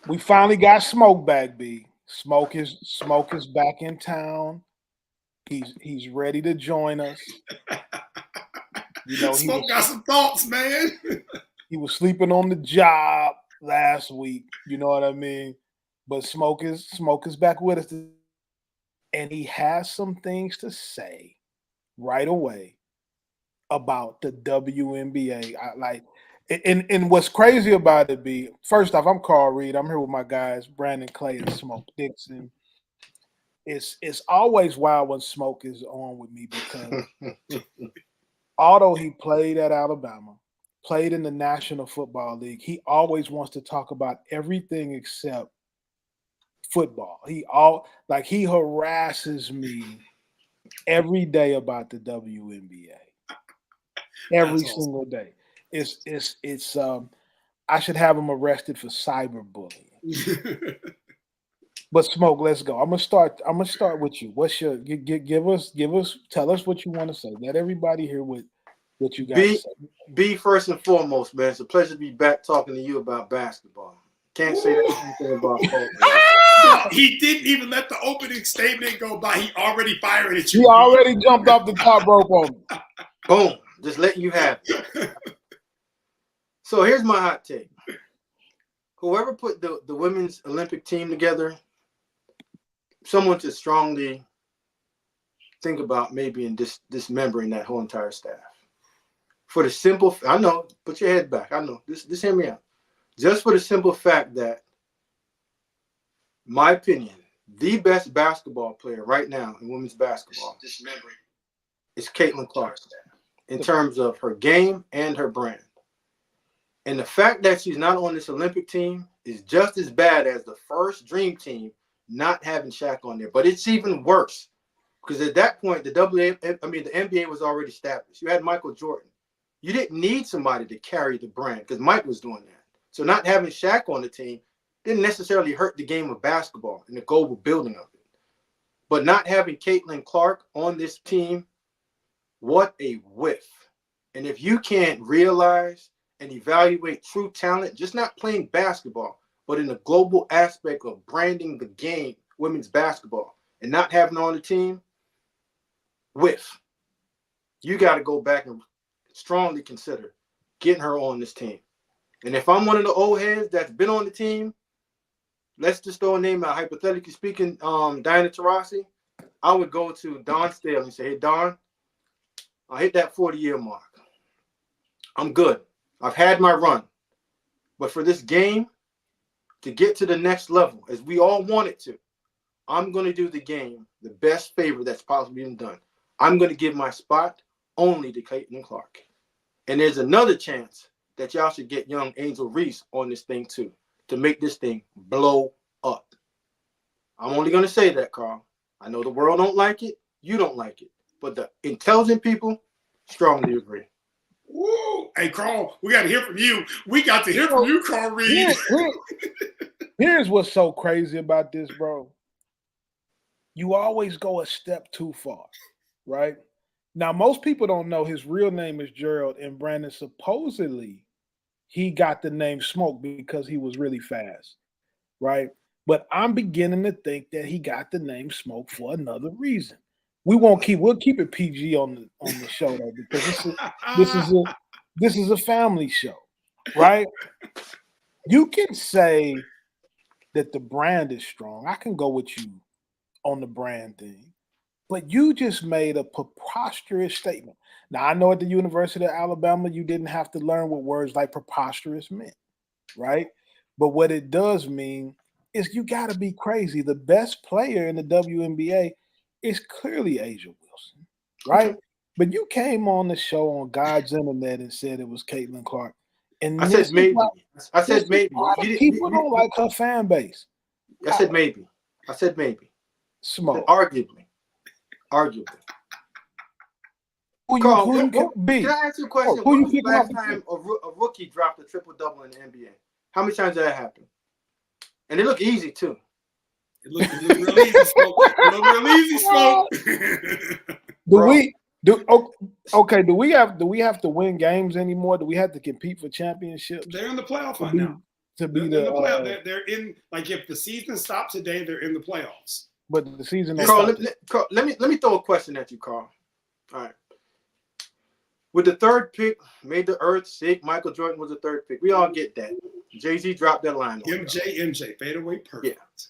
We finally got Smoke back, B. Smoke is back in town. He's ready to join us. Smoke got some thoughts, man. He was sleeping on the job last week. You know what I mean? But Smoke is back with us, and he has some things to say right away about the WNBA. And what's crazy about it, B, first off, I'm Carl Reed. I'm here with my guys, Brandon Clay and Smoke Dixon. It's always wild when Smoke is on with me because although he played at Alabama, played in the National Football League, he always wants to talk about everything except football. He harasses me every day about the WNBA. Every single day. It's I should have him arrested for cyberbullying. But Smoke, let's go. I'm gonna start with you. What's your tell us what you want to say. Let everybody hear what you got to say. B, first and foremost, man, it's a pleasure to be back talking to you about basketball. Can't say that same thing about football. He didn't even let the opening statement go by. He already fired at you. He already jumped off the top rope on me. Boom. Just letting you have it. So here's my hot take. Whoever put the women's Olympic team together, someone to strongly think about maybe in dismembering that whole entire staff. For the simple, I know, put your head back. I know, this hear me out. Just for the simple fact that, my opinion, the best basketball player right now in women's basketball is Caitlin Clark in terms of her game and her brand. And the fact that she's not on this Olympic team is just as bad as the first Dream Team not having Shaq on there. But it's even worse because at that point, the NBA was already established. You had Michael Jordan. You didn't need somebody to carry the brand because Mike was doing that. So not having Shaq on the team didn't necessarily hurt the game of basketball and the global building of it. But not having Caitlin Clark on this team, what a whiff. And if you can't realize and evaluate true talent, just not playing basketball, but in the global aspect of branding the game, women's basketball, and not having her on the team, whiff. You got to go back and strongly consider getting her on this team. And if I'm one of the old heads that's been on the team, let's just throw a name out. Hypothetically speaking, Diana Taurasi, I would go to Don Staley and say, hey, Don, I'll hit that 40-year mark. I'm good. I've had my run. But for this game to get to the next level, as we all want it to, I'm going to do the game the best favor that's possibly been done. I'm going to give my spot only to Caitlin Clark. And there's another chance that y'all should get young Angel Reese on this thing too, to make this thing blow up. I'm only going to say that, Carl. I know the world don't like it. You don't like it. But the intelligent people strongly agree. Woo! Hey, Carl, we got to hear from you. We got to hear from you, Carl Reed. Here's what's so crazy about this, bro. You always go a step too far, right? Now, most people don't know his real name is Gerald, and Brandon supposedly he got the name Smoke because he was really fast, right? But I'm beginning to think that he got the name Smoke for another reason. We'll keep it PG on the show though, because this is a family show, right? You can say that the brand is strong. I can go with you on the brand thing, but you just made a preposterous statement. Now, I know at the University of Alabama, you didn't have to learn what words like preposterous meant, right? But what it does mean is you got to be crazy. The best player in the WNBA is clearly Asia Wilson, right? But you came on the show on God's internet and said it was Caitlin Clark. And I said maybe. People don't like her fan base. I said maybe. Smoke. Arguably. Carl, can I ask you a question? When was the last time a rookie dropped a triple-double in the NBA? How many times did that happen? And it looked easy, too. It looked real easy, Smoke. Do we have to win games anymore? Do we have to compete for championships? They're in the playoff right now. to be they're in the playoff. They're in, like, if the season stopped today, they're in the playoffs. But the season. Carl, let me throw a question at you, Carl. All right. With the third pick, made the earth sick. Michael Jordan was the third pick. We all get that. Jay-Z dropped that line. MJ, fade away, perfect. Yeah.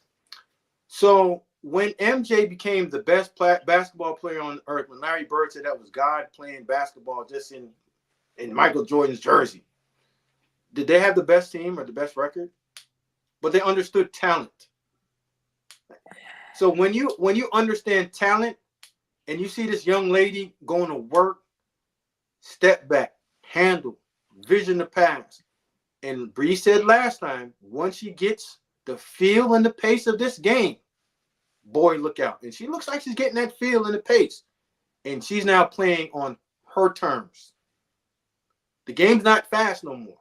So when MJ became the best basketball player on earth, when Larry Bird said that was God playing basketball just in Michael Jordan's jersey, did they have the best team or the best record? But they understood talent. So when you understand talent and you see this young lady going to work, step back, handle, vision the pass. And Bree said last time, once she gets the feel and the pace of this game, boy, look out. And she looks like she's getting that feel and the pace. And she's now playing on her terms. The game's not fast no more.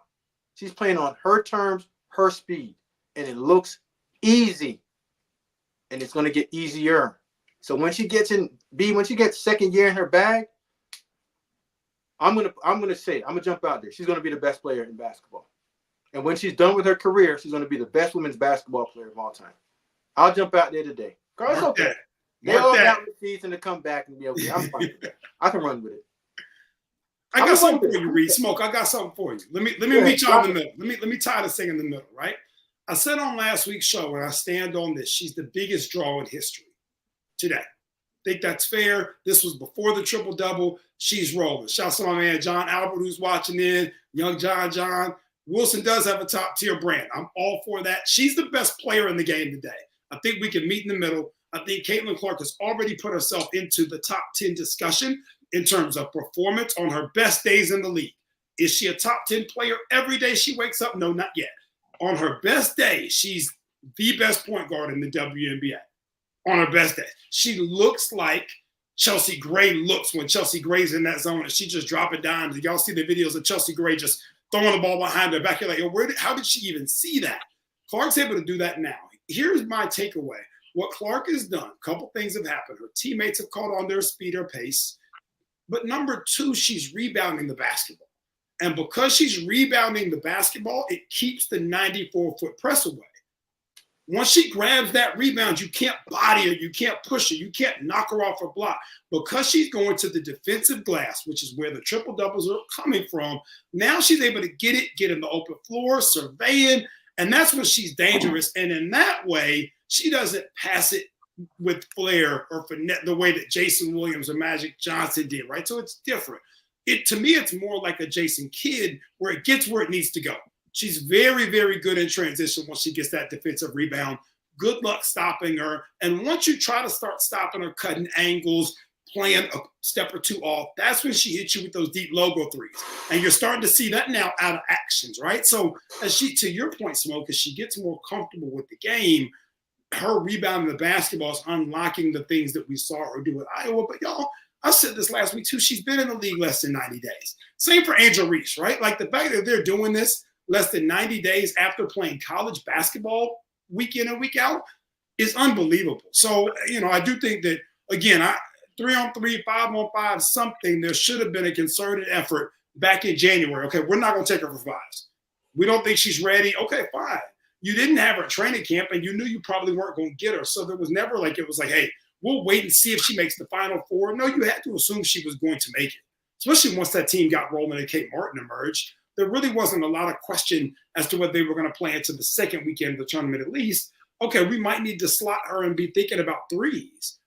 She's playing on her terms, her speed. And it looks easy. And it's going to get easier. So when she gets second year in her bag, I'm gonna jump out there. She's gonna be the best player in basketball. And when she's done with her career, she's gonna be the best women's basketball player of all time. I'll jump out there today. Carl, it's okay. They all got the season to come back and be okay. I'm fine with that. I can run with it. I got something for you, Reed. Smoke, I got something for you. Let me meet y'all in the middle. Let me tie this thing in the middle, right? I said on last week's show, and I stand on this, she's the biggest draw in history today. Think that's fair. This was before the triple-double. She's rolling. Shouts to my man John Albert, who's watching in. Young John. Wilson does have a top-tier brand. I'm all for that. She's the best player in the game today. I think we can meet in the middle. I think Caitlin Clark has already put herself into the top 10 discussion in terms of performance on her best days in the league. Is she a top 10 player every day she wakes up? No, not yet. On her best day, she's the best point guard in the WNBA. On her best day. She looks like Chelsea Gray looks when Chelsea Gray's in that zone and she just dropping dimes. And y'all see the videos of Chelsea Gray just throwing the ball behind her back. You're like, how did she even see that? Clark's able to do that now. Here's my takeaway. What Clark has done, a couple things have happened. Her teammates have caught on their speed or pace. But number two, she's rebounding the basketball. And because she's rebounding the basketball, it keeps the 94-foot press away. Once she grabs that rebound, you can't body her, you can't push her, you can't knock her off her block. Because she's going to the defensive glass, which is where the triple-doubles are coming from, now she's able to get in the open floor, surveying, and that's when she's dangerous. And in that way, she doesn't pass it with flair or finesse the way that Jason Williams or Magic Johnson did, right? So it's different. To me, it's more like a Jason Kidd where it gets where it needs to go. She's very, very good in transition once she gets that defensive rebound. Good luck stopping her. And once you try to start stopping her, cutting angles, playing a step or two off, that's when she hits you with those deep logo threes. And you're starting to see that now out of actions, right? So as to your point, Smoke, as she gets more comfortable with the game, her rebounding the basketball is unlocking the things that we saw her do at Iowa. But y'all, I said this last week too, she's been in the league less than 90 days. Same for Angel Reese, right? Like the fact that they're doing this less than 90 days after playing college basketball week in and week out is unbelievable. So, I do think that, again, 3-on-3, 5-on-5, something, there should have been a concerted effort back in January. Okay, we're not going to take her for fives. We don't think she's ready. Okay, fine. You didn't have her at training camp, and you knew you probably weren't going to get her. So there was never it was like, hey, we'll wait and see if she makes the Final Four. No, you had to assume she was going to make it, especially once that team got rolling and Kate Martin emerged. There really wasn't a lot of question as to whether they were going to play into the second weekend of the tournament at least. Okay, we might need to slot her and be thinking about threes.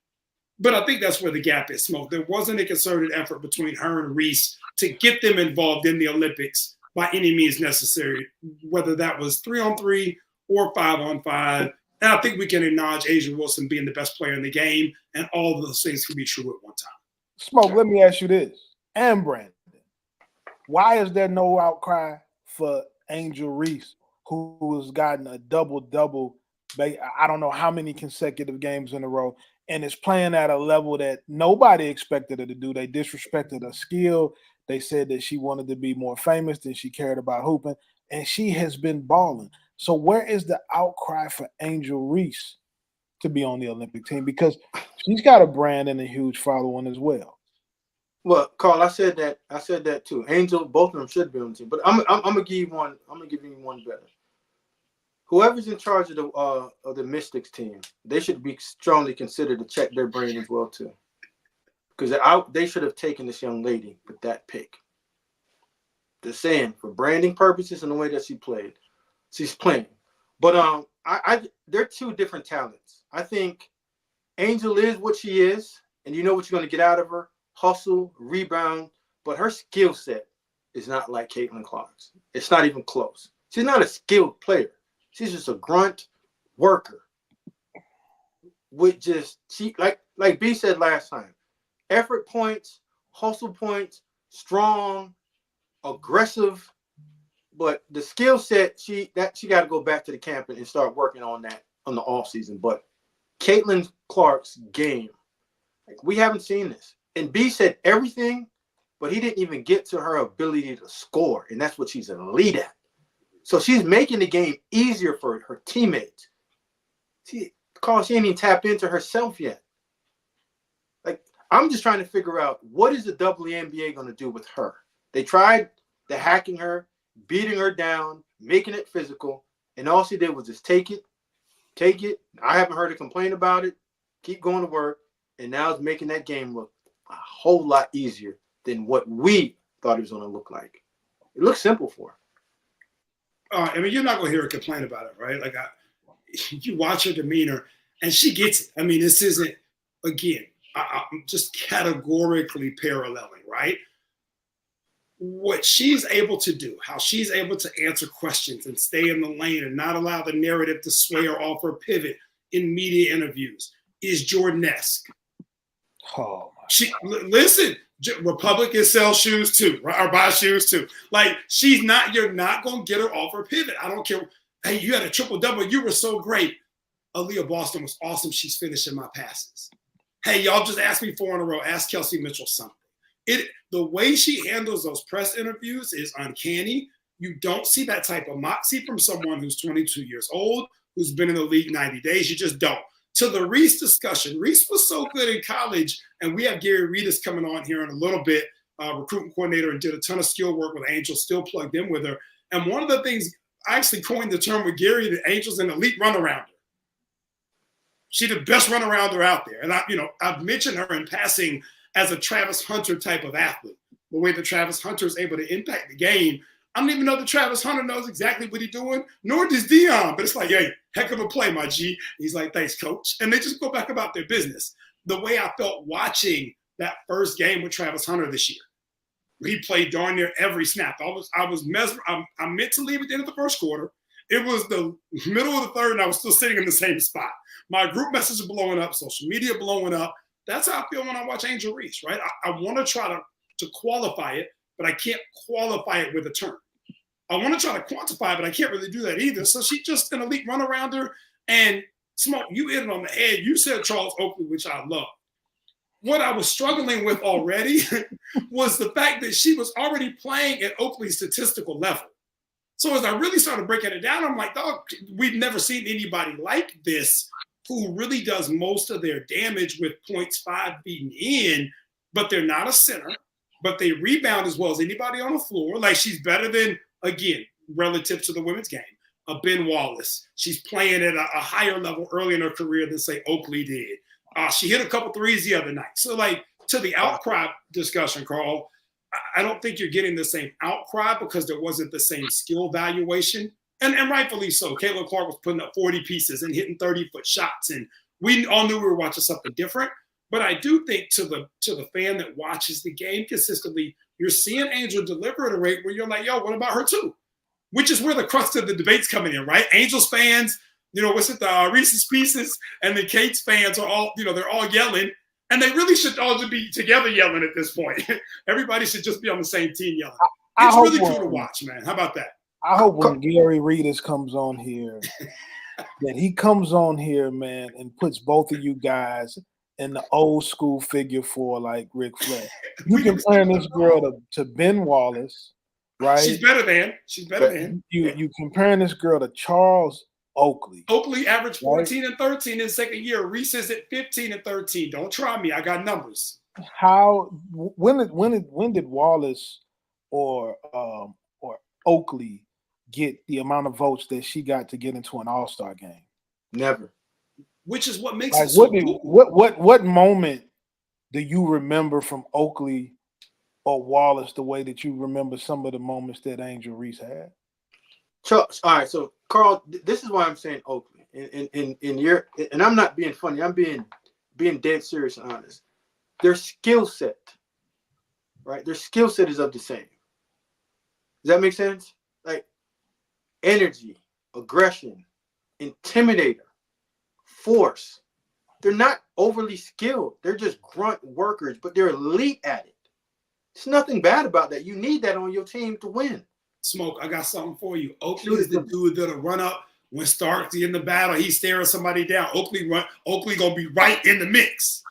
But I think that's where the gap is, Smoke. There wasn't a concerted effort between her and Reese to get them involved in the Olympics by any means necessary, whether that was 3-on-3 or 5-on-5. And I think we can acknowledge Asia Wilson being the best player in the game, and all of those things can be true at one time. Smoke, let me ask you this, and Brandon. Why is there no outcry for Angel Reese, who has gotten a double-double, I don't know how many consecutive games in a row, and is playing at a level that nobody expected her to do? They disrespected her skill. They said that she wanted to be more famous than she cared about hooping, and she has been balling. So where is the outcry for Angel Reese to be on the Olympic team? Because she's got a brand and a huge following as well. Well, Carl, I said that too. Angel, both of them should be on the team. But I'm gonna give you one. I'm gonna give you one better. whoever's in charge of the Mystics team, they should be strongly considered to check their brain as well too, because they should have taken this young lady with that pick. Just saying, for branding purposes and the way that she's playing. But they're two different talents. I think Angel is what she is, and you know what you're going to get out of her: hustle, rebound. But her skill set is not like Caitlin Clark's. It's not even close. She's not a skilled player. She's just a grunt worker. With just like B said last time, effort points, hustle points, strong, aggressive. But the skill set, she got to go back to the camp and start working on that on the off season. But Caitlin Clark's game, we haven't seen this. And B said everything, but he didn't even get to her ability to score, and that's what she's an elite at. So she's making the game easier for her teammates. She ain't even tapped into herself yet. Like, I'm just trying to figure out, what is the WNBA going to do with her? They tried the hacking her, beating her down, making it physical, and all she did was just take it. I haven't heard her complain about it. Keep going to work, and now it's making that game look a whole lot easier than what we thought it was going to look like. It looks simple for her. I mean, you're not going to hear her complain about it, right? Like, you watch her demeanor, and she gets it. I mean, this isn't, again, I'm just categorically paralleling, right? What she's able to do, how she's able to answer questions and stay in the lane and not allow the narrative to sway her off her pivot in media interviews is Jordan-esque. Oh, listen, Republicans sell shoes too, right? Or buy shoes too. Like, you're not going to get her off her pivot. I don't care. Hey, you had a triple-double. You were so great. Aaliyah Boston was awesome. She's finishing my passes. Hey, y'all just asked me 4 in a row. Ask Kelsey Mitchell something. The way she handles those press interviews is uncanny. You don't see that type of moxie from someone who's 22 years old, who's been in the league 90 days. You just don't. To the Reese discussion, Reese was so good in college, and we have Gary Redus coming on here in a little bit, recruiting coordinator, and did a ton of skill work with Angel, still plugged in with her. And one of the things, I actually coined the term with Gary, that Angel's an elite runarounder. She's the best runarounder out there. And I've mentioned her in passing as a Travis Hunter type of athlete. The way that Travis Hunter is able to impact the game. I don't even know that Travis Hunter knows exactly what he's doing, nor does Dion. But it's like, hey, heck of a play, my G. He's like, thanks, coach. And they just go back about their business. The way I felt watching that first game with Travis Hunter this year. He played darn near every snap. I was mesmerized. I meant to leave at the end of the first quarter. It was the middle of the third, and I was still sitting in the same spot. My group messages blowing up, social media blowing up. That's how I feel when I watch Angel Reese, right? I want to try to qualify it, but I can't qualify it with a term. I want to try to quantify it, but I can't really do that either. So she's just an elite run-arounder. And Smoke, you hit it on the head. You said Charles Oakley, which I love. What I was struggling with already was the fact that she was already playing at Oakley's statistical level. So as I really started breaking it down, I'm like, dog, we've never seen anybody like this who really does most of their damage with 0.5 beaten in, but they're not a center, but they rebound as well as anybody on the floor. Like, she's better than, again, relative to the women's game, a Ben Wallace. She's playing at a higher level early in her career than, say, Oakley did. She hit a couple threes the other night. So, like, to the outcry discussion, Carl, I don't think you're getting the same outcry because there wasn't the same skill valuation. And rightfully so. Caitlin Clark was putting up 40 pieces and hitting 30-foot shots. And we all knew we were watching something different. But I do think to the fan that watches the game consistently, you're seeing Angel deliver at a rate where you're like, yo, what about her too? Which is where the crux of the debate's coming in, right? Angels fans, the Reese's Pieces, and the Kate's fans are all, they're all yelling. And they really should all just be together yelling at this point. Everybody should just be on the same team yelling. It's really cool to watch, man. How about that? I hope when Gary Redus comes on here, that he comes on here, man, and puts both of you guys in the old school figure 4 like Ric Flair. You comparing this girl to Ben Wallace, right? She's better than. You comparing this girl to Charles Oakley. Oakley averaged 14 and 13 in second year. Reese is at 15 and 13. Don't try me. I got numbers. When did Wallace or Oakley get the amount of votes that she got to get into an All-Star game. Never. Which is what makes Like, it so cool. what moment do you remember from Oakley or Wallace the way that you remember some of the moments that Angel Reese had? All right, so Carl, this is why I'm saying Oakley. And I'm not being funny. I'm being dead serious and honest. Their skill set, right? Their skill set is of the same. Does that make sense? Like energy, aggression, intimidator, force. They're not overly skilled. They're just grunt workers, but they're elite at it. There's nothing bad about that. You need that on your team to win. Smoke, I got something for you. Oakley is the dude that'll run up when Stark's in the battle. He's staring somebody down. Oakley gonna be right in the mix.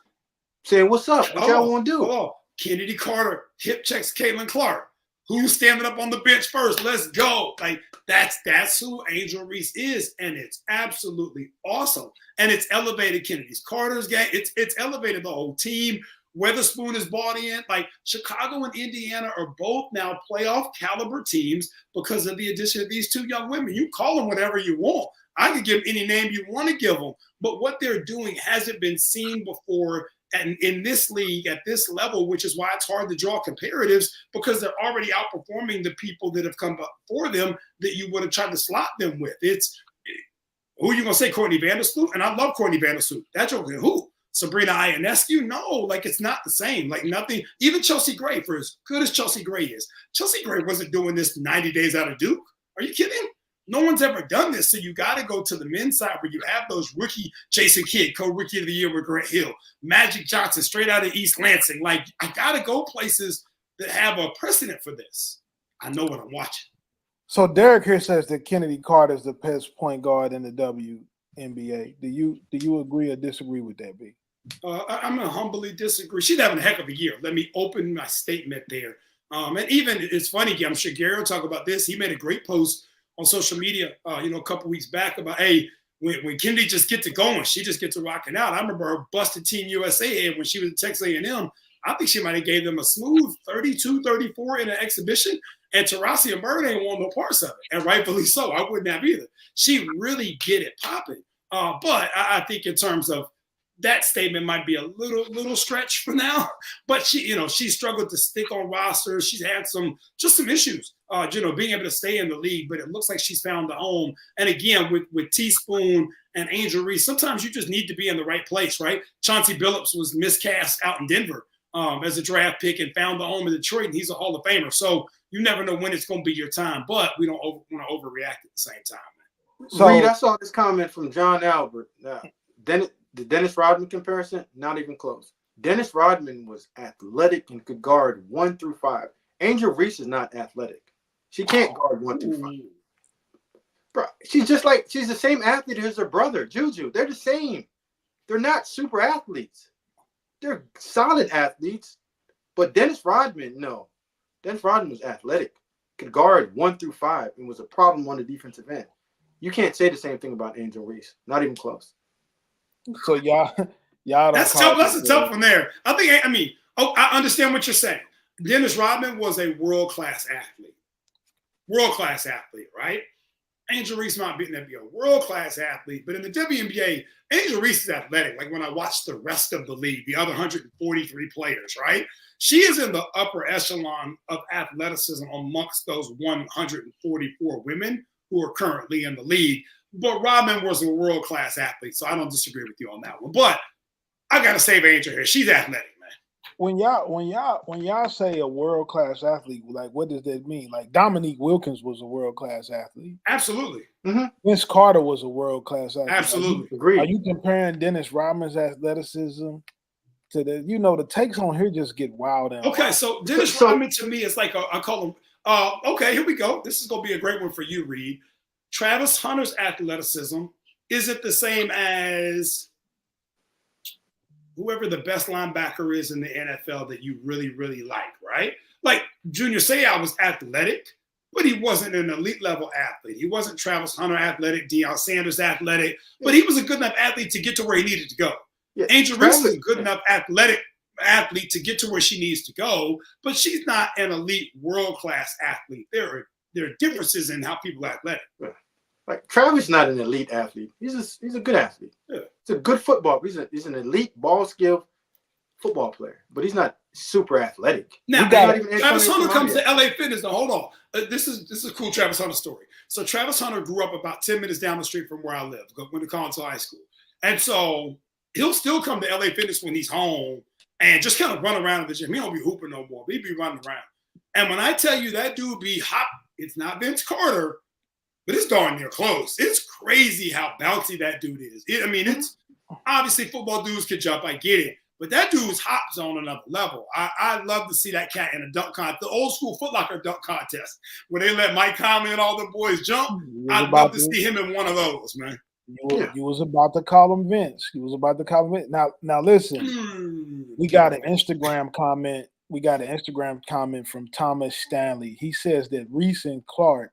Saying, what's up? What y'all want to do? Oh, Kennedy Carter hip checks Caitlin Clark. Who's standing up on the bench first? Let's go. Like that's who Angel Reese is, and it's absolutely awesome. And it's elevated Kennedy's Carter's game. It's elevated the whole team. Weatherspoon is bought in. Like Chicago and Indiana are both now playoff caliber teams because of the addition of these two young women. You call them whatever you want. I could give any name you want to give them, but what they're doing hasn't been seen before. And in this league, at this level, which is why it's hard to draw comparatives because they're already outperforming the people that have come before them that you would have tried to slot them with. It's who are you going to say, Courtney Vandersloot? And I love Courtney Vandersloot. That joke, who? Sabrina Ionescu? No, like it's not the same. Like nothing. Even Chelsea Gray, for as good as Chelsea Gray is, Chelsea Gray wasn't doing this 90 days out of Duke. Are you kidding? No one's ever done this. So you got to go to the men's side where you have those rookie Jason Kidd, co-rookie of the year with Grant Hill, Magic Johnson, straight out of East Lansing. Like I got to go places that have a precedent for this. I know what I'm watching. So Derek here says that Kennedy Carter is the best point guard in the WNBA. Do you agree or disagree with that, B? I'm going to humbly disagree. She's having a heck of a year. Let me open my statement there. And even it's funny, I'm sure Gary will talk about this. He made a great post on social media, a couple weeks back about, hey, when Kennedy just gets to going, she just gets to rocking out. I remember her busted Team USA head when she was at Texas A&M. I think she might have gave them a smooth 32-34 in an exhibition, and Taurasi and Bird ain't want no parts of it, and rightfully so. I wouldn't have either. She really get it popping. But I think in terms of that statement might be a little stretch for now, but she struggled to stick on rosters. She's had some issues, being able to stay in the league, but it looks like she's found a home. And again, with Teaspoon and Angel Reese, sometimes you just need to be in the right place, right? Chauncey Billups was miscast out in Denver as a draft pick and found the home in Detroit, and he's a Hall of Famer. So you never know when it's going to be your time, but we don't want to overreact at the same time, man. So, Reed, I saw this comment from John Albert. The Dennis Rodman comparison, not even close. Dennis Rodman was athletic and could guard 1 through 5. Angel Reese is not athletic. She can't guard 1 through 5. Bro, she's the same athlete as her brother, Juju. They're the same. They're not super athletes. They're solid athletes. But Dennis Rodman, no. Dennis Rodman was athletic, could guard 1 through 5, and was a problem on the defensive end. You can't say the same thing about Angel Reese. Not even close. So y'all don't. That's tough. That's a tough one there. I understand what you're saying. Dennis Rodman was a world-class athlete. World-class athlete, right? Angel Reese might be a world-class athlete, but in the WNBA, Angel Reese is athletic. Like when I watch the rest of the league, the other 143 players, right? She is in the upper echelon of athleticism amongst those 144 women who are currently in the league. But Rodman was a world-class athlete, so I don't disagree with you on that one. But I gotta save Angel here. She's athletic, man. When y'all say a world-class athlete, like what does that mean? Like Dominique Wilkins was a world-class athlete. Absolutely. Mm-hmm. Vince Carter was a world-class athlete. Absolutely. Agreed. Are you comparing Dennis Rodman's athleticism to the takes on here just get wild? Okay, so Dennis Rodman to me is like I call him. Okay, here we go. This is gonna be a great one for you, Reed. Travis Hunter's athleticism, is it the same as whoever the best linebacker is in the NFL that you really, really like, right? Like Junior Seau was athletic, but he wasn't an elite level athlete. He wasn't Travis Hunter athletic, Deion Sanders athletic, but he was a good enough athlete to get to where he needed to go. Yeah, Angel Reese is a good enough athlete to get to where she needs to go, but she's not an elite world-class athlete. There are there are differences in how people are athletic. Like Travis, not an elite athlete. He's a good athlete. Yeah. He's a good football. He's an elite ball skill football player, but he's not super athletic. Now, Travis Hunter comes to LA Fitness. Now, hold on. This is a cool Travis Hunter story. So Travis Hunter grew up about 10 minutes down the street from where I live. Went to Collinsville High School, and so he'll still come to LA Fitness when he's home and just kind of run around the gym. He don't be hooping no more. He be running around. And when I tell you that dude be hot, it's not Vince Carter, but it's darn near close. It's crazy how bouncy that dude is. It's obviously football dudes can jump. I get it. But that dude's hops on another level. I love to see that cat in a dunk contest, the old school Foot Locker dunk contest, where they let Mike Conley and all the boys jump. I'd love to see him in one of those, man. You was about to call him Vince. You was about to call him Vince. Now listen, we got an Instagram comment. We got an Instagram comment from Thomas Stanley. He says that Reese and Clark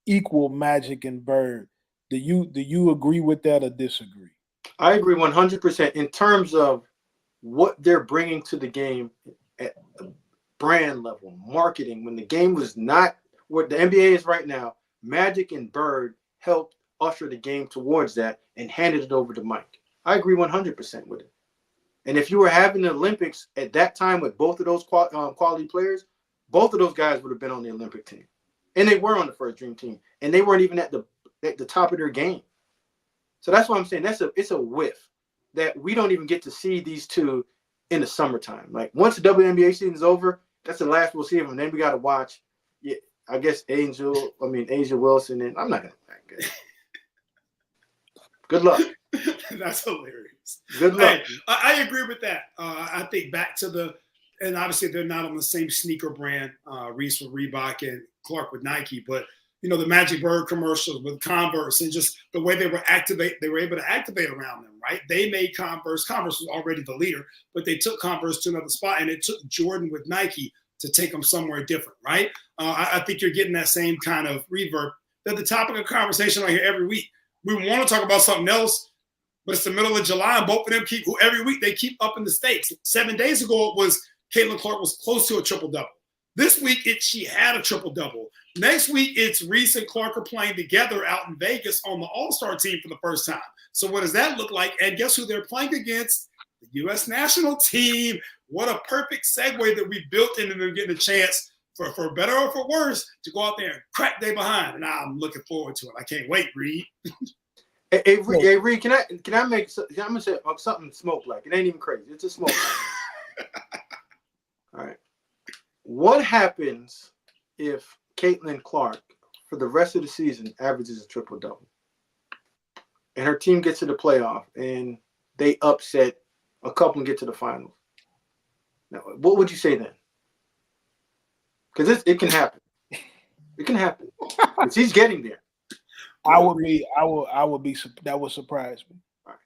equal Magic and Bird. Do you agree with that or disagree? I agree 100% in terms of what they're bringing to the game at the brand level, marketing. When the game was not what the NBA is right now, Magic and Bird helped usher the game towards that and handed it over to Mike. I agree 100% with it. And if you were having the Olympics at that time with both of those quality players, both of those guys would have been on the Olympic team. And they were on the first dream team. And they weren't even at the top of their game. So that's why I'm saying it's a whiff that we don't even get to see these two in the summertime. Like once the WNBA season is over, that's the last we'll see them. And then we got to watch, I guess, Asia Wilson. And I'm not going to. Good luck. That's hilarious. Good luck. Hey, I agree with that. I think back to and obviously they're not on the same sneaker brand, Reese with Reebok and Clark with Nike, but the Magic Bird commercials with Converse and just the way they were able to activate around them, right? They made Converse. Converse was already the leader, but they took Converse to another spot, and it took Jordan with Nike to take them somewhere different, right? I think you're getting that same kind of reverb. They're the topic of conversation right here every week. We want to talk about something else, but it's the middle of July, and both of them every week they keep upping the stakes. 7 days ago, it was Caitlin Clark was close to a triple-double. This week, she had a triple-double. Next week, it's Reese and Clark are playing together out in Vegas on the All-Star team for the first time. So what does that look like? And guess who they're playing against? The U.S. national team. What a perfect segue that we built into them getting a chance, for better or for worse, to go out there and crack they behind. And I'm looking forward to it. I can't wait, Reed. Hey, Reed, can I make – I'm going to say something smoke-like. It ain't even crazy. It's a smoke. All right. What happens if Caitlin Clark, for the rest of the season, averages a triple-double? And her team gets to the playoff, and they upset a couple and get to the finals. Now, what would you say then? Because it can happen. It can happen. She's getting there. That would surprise me. Right.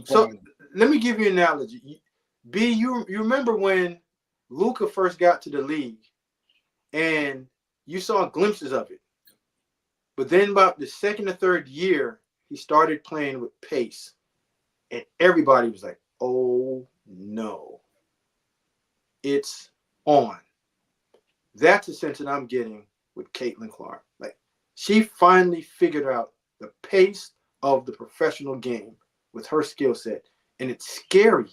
So let me give you an analogy. B, you remember when Luka first got to the league and you saw glimpses of it. But then about the second or third year, he started playing with pace. And everybody was like, oh, no. It's on. That's the sense that I'm getting with Caitlin Clark. Like, she finally figured out the pace of the professional game with her skill set. And it's scary.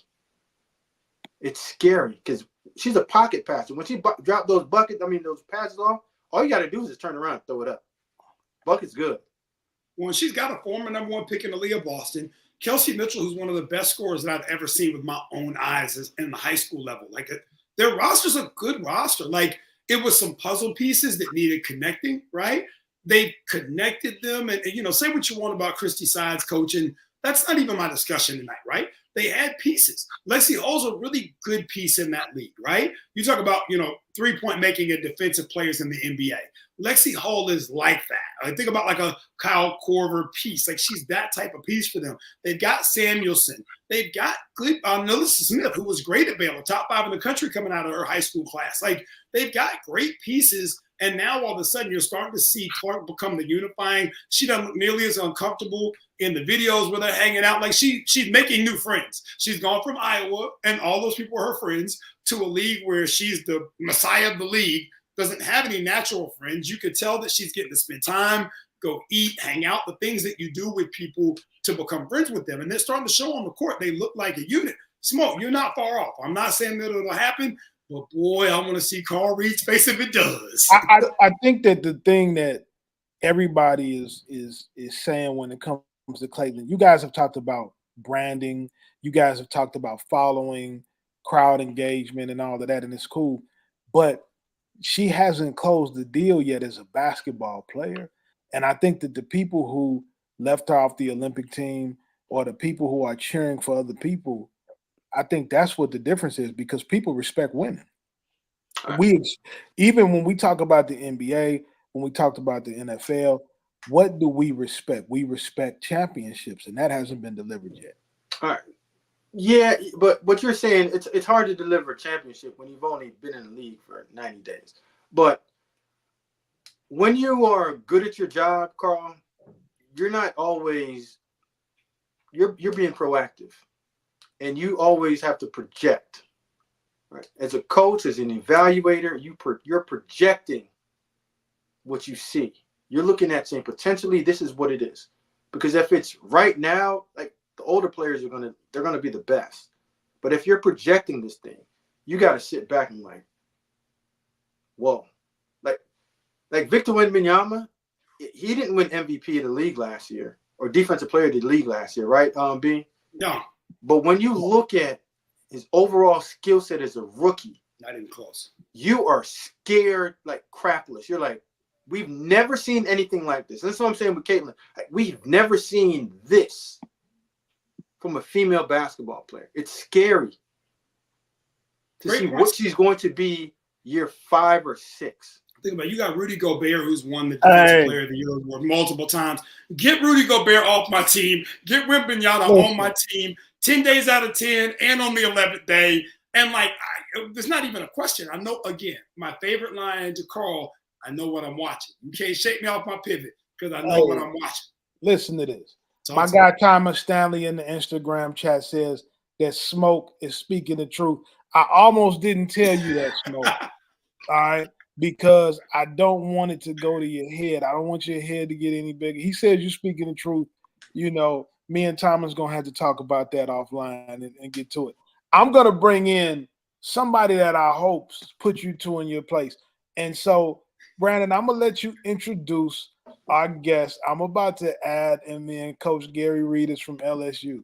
It's scary because she's a pocket passer. When she dropped those those passes off, all you got to do is just turn around and throw it up. Bucket's good. Well, she's got a former number one pick in the league of Boston. Kelsey Mitchell, who's one of the best scorers that I've ever seen with my own eyes, is in the high school level. Like, their roster's a good roster. Like, it was some puzzle pieces that needed connecting, right? They connected them. And say what you want about Christy Sides coaching. That's not even my discussion tonight, right? They had pieces. Lexi Hall's a really good piece in that league, right? You talk about, three-point making and defensive players in the NBA. Lexi Hall is like that. I think about like a Kyle Korver piece. Like, she's that type of piece for them. They've got Samuelson. They've got good Melissa Smith, who was great at Baylor, top 5 in the country coming out of her high school class. Like, they've got great pieces. And now all of a sudden you're starting to see Clark become the unifying. She doesn't look nearly as uncomfortable in the videos where they're hanging out. Like, she's making new friends. She's gone from Iowa, and all those people are her friends, to a league where she's the messiah of the league, doesn't have any natural friends. You could tell that she's getting to spend time, go eat, hang out, the things that you do with people to become friends with them. And they're starting to show on the court. They look like a unit. Smoke, you're not far off. I'm not saying that it'll happen, but boy, I want to see Carl Reed's face if it does. I think that the thing that everybody is saying when it comes to Caitlin, you guys have talked about branding, you guys have talked about following, crowd engagement, and all of that, and it's cool. But she hasn't closed the deal yet as a basketball player. And I think that the people who left her off the Olympic team or the people who are cheering for other people, I think that's what the difference is, because people respect winning. Even when we talk about the NBA, when we talked about the NFL, what do we respect? We respect championships, and that hasn't been delivered yet. All right. Yeah, but what you're saying, it's hard to deliver a championship when you've only been in the league for 90 days. But when you are good at your job, Carl, you're not always you're being proactive, and you always have to project. Right? As a coach, as an evaluator, you're projecting what you see. You're looking at saying potentially this is what it is, because if it's right now, like the older players they're gonna be the best. But if you're projecting this thing, you got to sit back and like, whoa, like Victor Wembanyama, he didn't win MVP of the league last year or defensive player of the league last year, right? B. No. But when you look at his overall skill set as a rookie, not even close. You are scared like crapless. You're like, we've never seen anything like this. That's what I'm saying with Caitlin. Like, we've never seen this from a female basketball player. It's scary to see what she's going to be year 5 or 6. Think about it. You got Rudy Gobert, who's won the Defensive Player of the Year award multiple times. Get Rudy Gobert off my team. Get Wembanyama on my team 10 days out of 10 and on the 11th day. And, like, there's not even a question. I know, again, my favorite line to Carl, I know what I'm watching. You can't shake me off my pivot because I know what I'm watching. Listen to this. My guy Thomas Stanley in the Instagram chat says that Smoke is speaking the truth. I almost didn't tell you that, Smoke. All right? Because I don't want it to go to your head. I don't want your head to get any bigger. He says you're speaking the truth. You know, me and Thomas going to have to talk about that offline and get to it. I'm going to bring in somebody that I hope put you two in your place. And so, Brandon, I'm going to let you introduce our guest. I'm about to add in me Coach Gary Redus from LSU.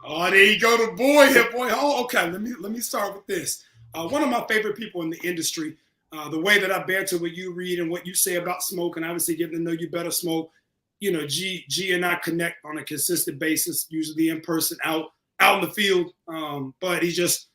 Oh, there you go, the boy here, boy. Oh, okay. Let me start with this. One of my favorite people in the industry, the way that I banter with you, Reed, and what you say about Smoke, and obviously getting to know you better, Smoke. You know, G and I connect on a consistent basis, usually in person, out in the field. But he's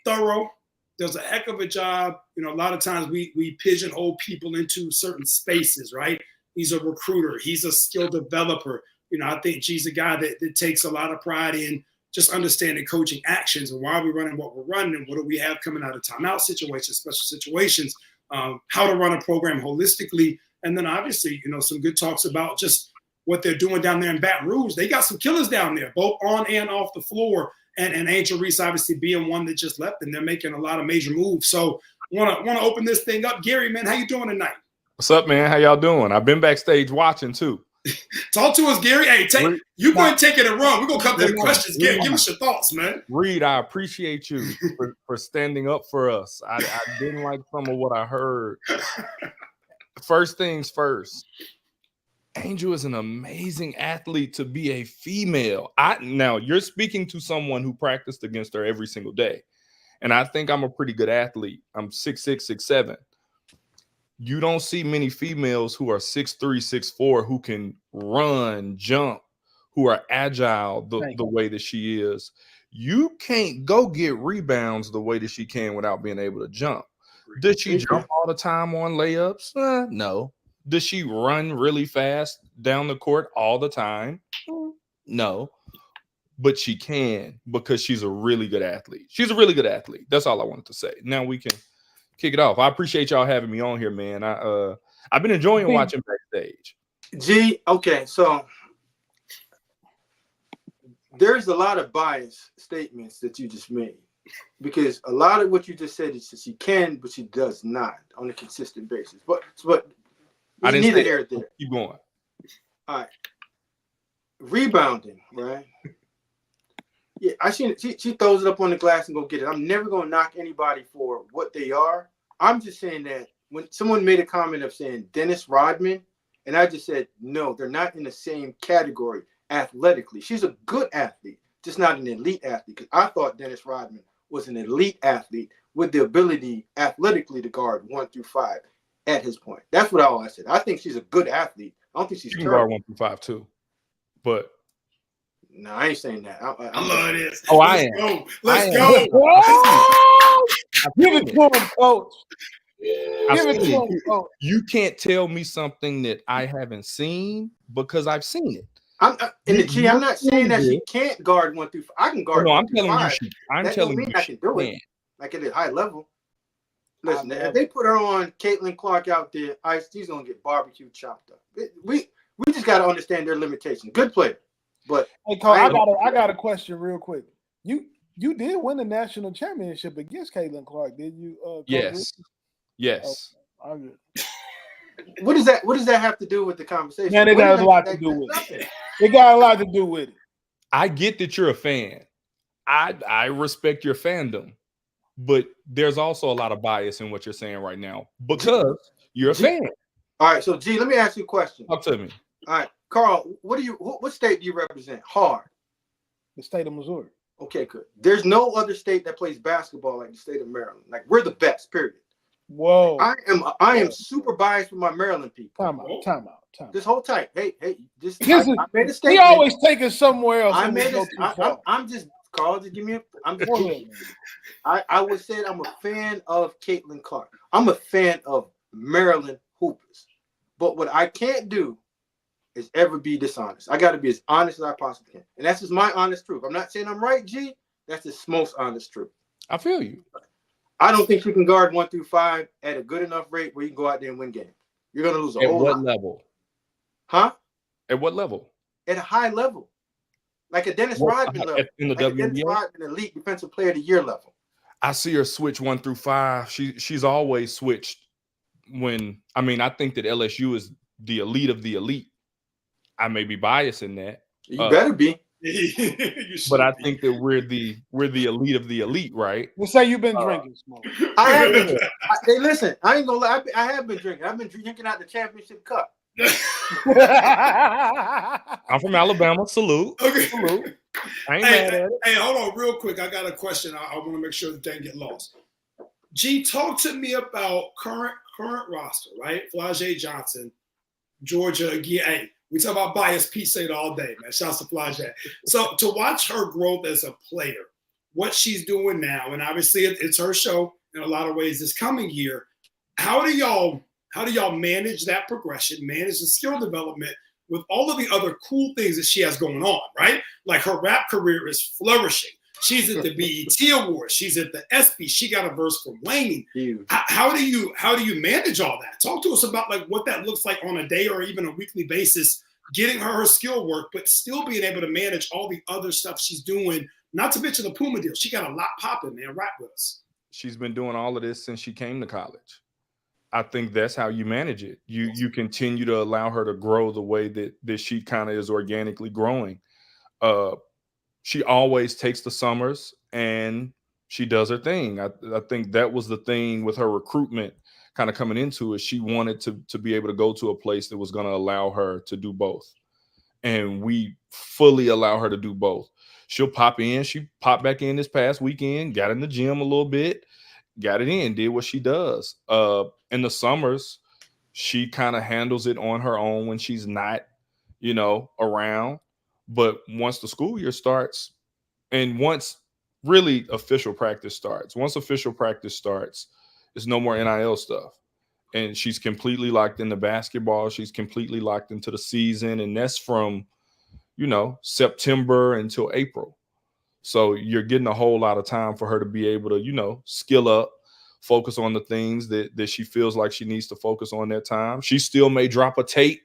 thorough. Does a heck of a job. You know, a lot of times we pigeonhole people into certain spaces, right? He's a recruiter. He's a skill developer. You know, I think G's a guy that takes a lot of pride in just understanding coaching actions and why we're running what we're running and what do we have coming out of timeout situations, special situations, how to run a program holistically. And then obviously, you know, some good talks about just what they're doing down there in Baton Rouge. They got some killers down there, both on and off the floor. And Angel Reese obviously being one that just left, and they're making a lot of major moves. So want to open this thing up. Gary, man, how you doing tonight? What's up, man? How y'all doing? I've been backstage watching too. Talk to us, Gary. Hey, you go and take it and run. We're gonna come to the questions. Gary, give us your thoughts, man. Reed, I appreciate you for standing up for us. I didn't like some of what I heard. First things first. Angel is an amazing athlete to be a female. Now you're speaking to someone who practiced against her every single day. And I think I'm a pretty good athlete. I'm 6'6", 6'7". You don't see many females who are 6'3", 6'4", who can run, jump, who are agile the way that she is. You can't go get rebounds the way that she can without being able to jump. Does she jump all the time on layups? No. Does she run really fast down the court all the time? No. But she can, because she's a really good athlete. She's a really good athlete. That's all I wanted to say. Now we can kick it off. I appreciate y'all having me on here, man. I've been enjoying watching backstage. G, okay, so there's a lot of biased statements that you just made. because a lot of what you just said is that she can, but she does not on a consistent basis. But I didn't neither say here or there. Keep going. All right. Rebounding, right? Yeah, I seen it. She throws it up on the glass and go get it. I'm never gonna knock anybody for what they are. I'm just saying that when someone made a comment of saying Dennis Rodman, and I just said no, they're not in the same category athletically. She's a good athlete, just not an elite athlete. Because I thought Dennis Rodman was an elite athlete with the ability athletically to guard 1 through 5 at his point. That's what I said. I think she's a good athlete. I don't think she's She can guard 1 through 5 too. But no, I ain't saying that. I love this. Oh, I Let's am. go. Let's I go. Give it to him, coach. Give it to him, coach. You can't tell me something that I haven't seen because I've seen it. I'm not saying that she can't guard 1 through 5. I can guard. No, 1 I'm through telling 5. you, I'm that telling don't mean you, I can do it like at a high level. Listen, if they put her on Caitlin Clark out there, she's gonna get barbecue chopped up. We just got to understand their limitations. Good player, but hey, Cole, I got a question real quick. You did win the national championship against Caitlin Clark, did you? Yes. Yes. Oh, what does that have to do with the conversation? Man, it got a lot to do with it. It got a lot to do with it. I get that you're a fan. I respect your fandom, but there's also a lot of bias in what you're saying right now because you're a fan. All right, so G, let me ask you a question. Talk to me. All right, Carl, what state do you represent? Hard. The state of Missouri. Okay, good. There's no other state that plays basketball like the state of Maryland. Like we're the best, period. Whoa. I am super biased with my Maryland people. Time out. This whole time. Hey, I made a statement. He always take it somewhere else. I'm just Carl, just give me I would say I'm a fan of Caitlin Clark. I'm a fan of Maryland hoopers. But what I can't do is ever be dishonest. I got to be as honest as I possibly can. And that's just my honest truth. I'm not saying I'm right, G. That's the most honest truth. I feel you. I don't think you can guard 1 through 5 at a good enough rate where you can go out there and win games. You're going to lose a whole lot. At what level? Huh? At what level? At a high level. Like a Dennis Rodman level. In the WNBA? Dennis Rodman, elite defensive player of the year level. I see her switch 1 through 5. She's always switched I think that LSU is the elite of the elite. I may be biased in that. You better be. But I think that we're the elite of the elite, right? Let's say you've been drinking, Smoke. I have been. Hey, listen, I ain't gonna lie. I have been drinking. I've been drinking out the championship cup. I'm from Alabama. Salute. Okay. Salute. I ain't mad at it. Hey, hold on real quick. I got a question. I want to make sure that they didn't get lost. G, talk to me about current roster, right? Flau'jae Johnson, Georgia again. Hey, we talk about bias. Pete said all day, man. Shouts to Flau'jae. So to watch her growth as a player, what she's doing now, and obviously it's her show in a lot of ways this coming year. How do y'all manage that progression, manage the skill development with all of the other cool things that she has going on, right? Like her rap career is flourishing. She's at the BET Awards. She's at the ESPY. She got a verse from Wayne. How do you manage all that? Talk to us about like what that looks like on a day or even a weekly basis, getting her skill work, but still being able to manage all the other stuff she's doing. Not to mention the Puma deal. She got a lot popping, man. Rap with us. She's been doing all of this since she came to college. I think that's how you manage it. You continue to allow her to grow the way that she kind of is organically growing. She always takes the summers and she does her thing. I think that was the thing with her recruitment kind of coming into it. She wanted to be able to go to a place that was going to allow her to do both. And we fully allow her to do both. She'll pop in. She popped back in this past weekend, got in the gym a little bit, got it in, did what she does. In the summers, she kind of handles it on her own when she's not, around. But once the school year starts and once really official practice starts, it's no more NIL stuff. And she's completely locked into basketball. She's completely locked into the season. And that's from, September until April. So you're getting a whole lot of time for her to be able to, skill up, focus on the things that she feels like she needs to focus on that time. She still may drop a tape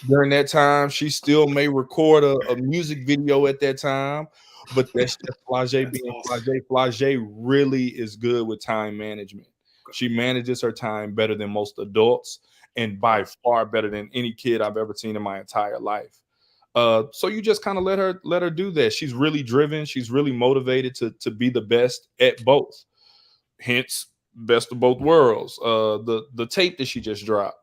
during that time. She still may record a music video at that time. but that's just Flage That's being awesome. Flage. Flage really is good with time management. She manages her time better than most adults, and by far better than any kid I've ever seen in my entire life. So you just kind of let her do that. She's really driven. She's really motivated to be the best at both. Hence, best of both worlds. The tape that she just dropped.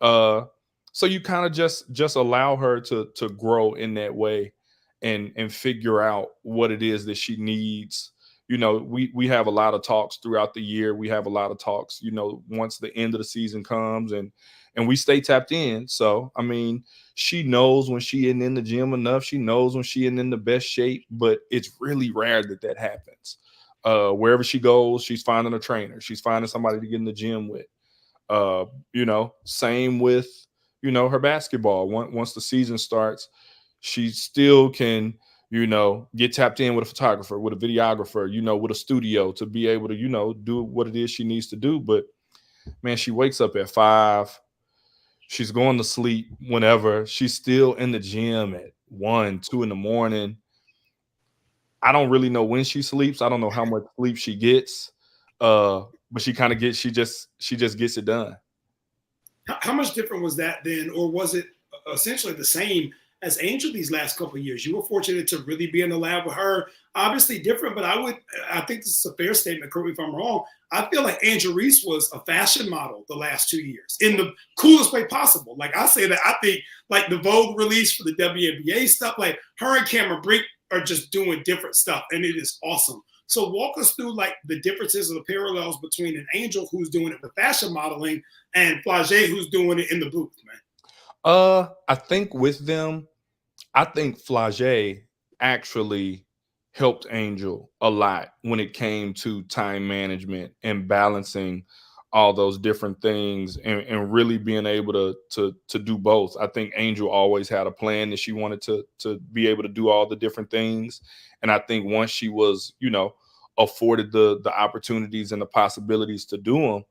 So you kind of just allow her to grow in that way, and figure out what it is that she needs. You know, we have a lot of talks throughout the year. We have a lot of talks, you know, once the end of the season comes, and we stay tapped in. So I mean, she knows when she isn't in the gym enough. She knows when she isn't in the best shape, but it's really rare that happens. Wherever she goes, she's finding a trainer. She's finding somebody to get in the gym with. You know, same with, you know, her basketball. Once the season starts, she still can, you know, get tapped in with a photographer, with a videographer, you know, with a studio to be able to, you know, do what it is she needs to do. But man, she wakes up at 5. She's going to sleep whenever. She's still in the gym at 1, 2 in the morning. I don't really know when she sleeps. I don't know how much sleep she gets. But she kind of gets, she just gets it done. How much different was that then, or was it essentially the same as Angel these last couple of years? You were fortunate to really be in the lab with her. Obviously different, but I think this is a fair statement. Correct me if I'm wrong. I feel like Angel Reese was a fashion model the last 2 years in the coolest way possible. Like I say that, I think like the Vogue release for the WNBA stuff, like her and Cameron Brink are just doing different stuff, and it is awesome. So walk us through like the differences and the parallels between an Angel who's doing it with fashion modeling and Flage who's doing it in the booth, man. I think with them, I think Flage actually helped Angel a lot when it came to time management and balancing all those different things, and really being able to do both. I think Angel always had a plan that she wanted to be able to do all the different things. And I think once she was, you know, afforded the opportunities and the possibilities to do them,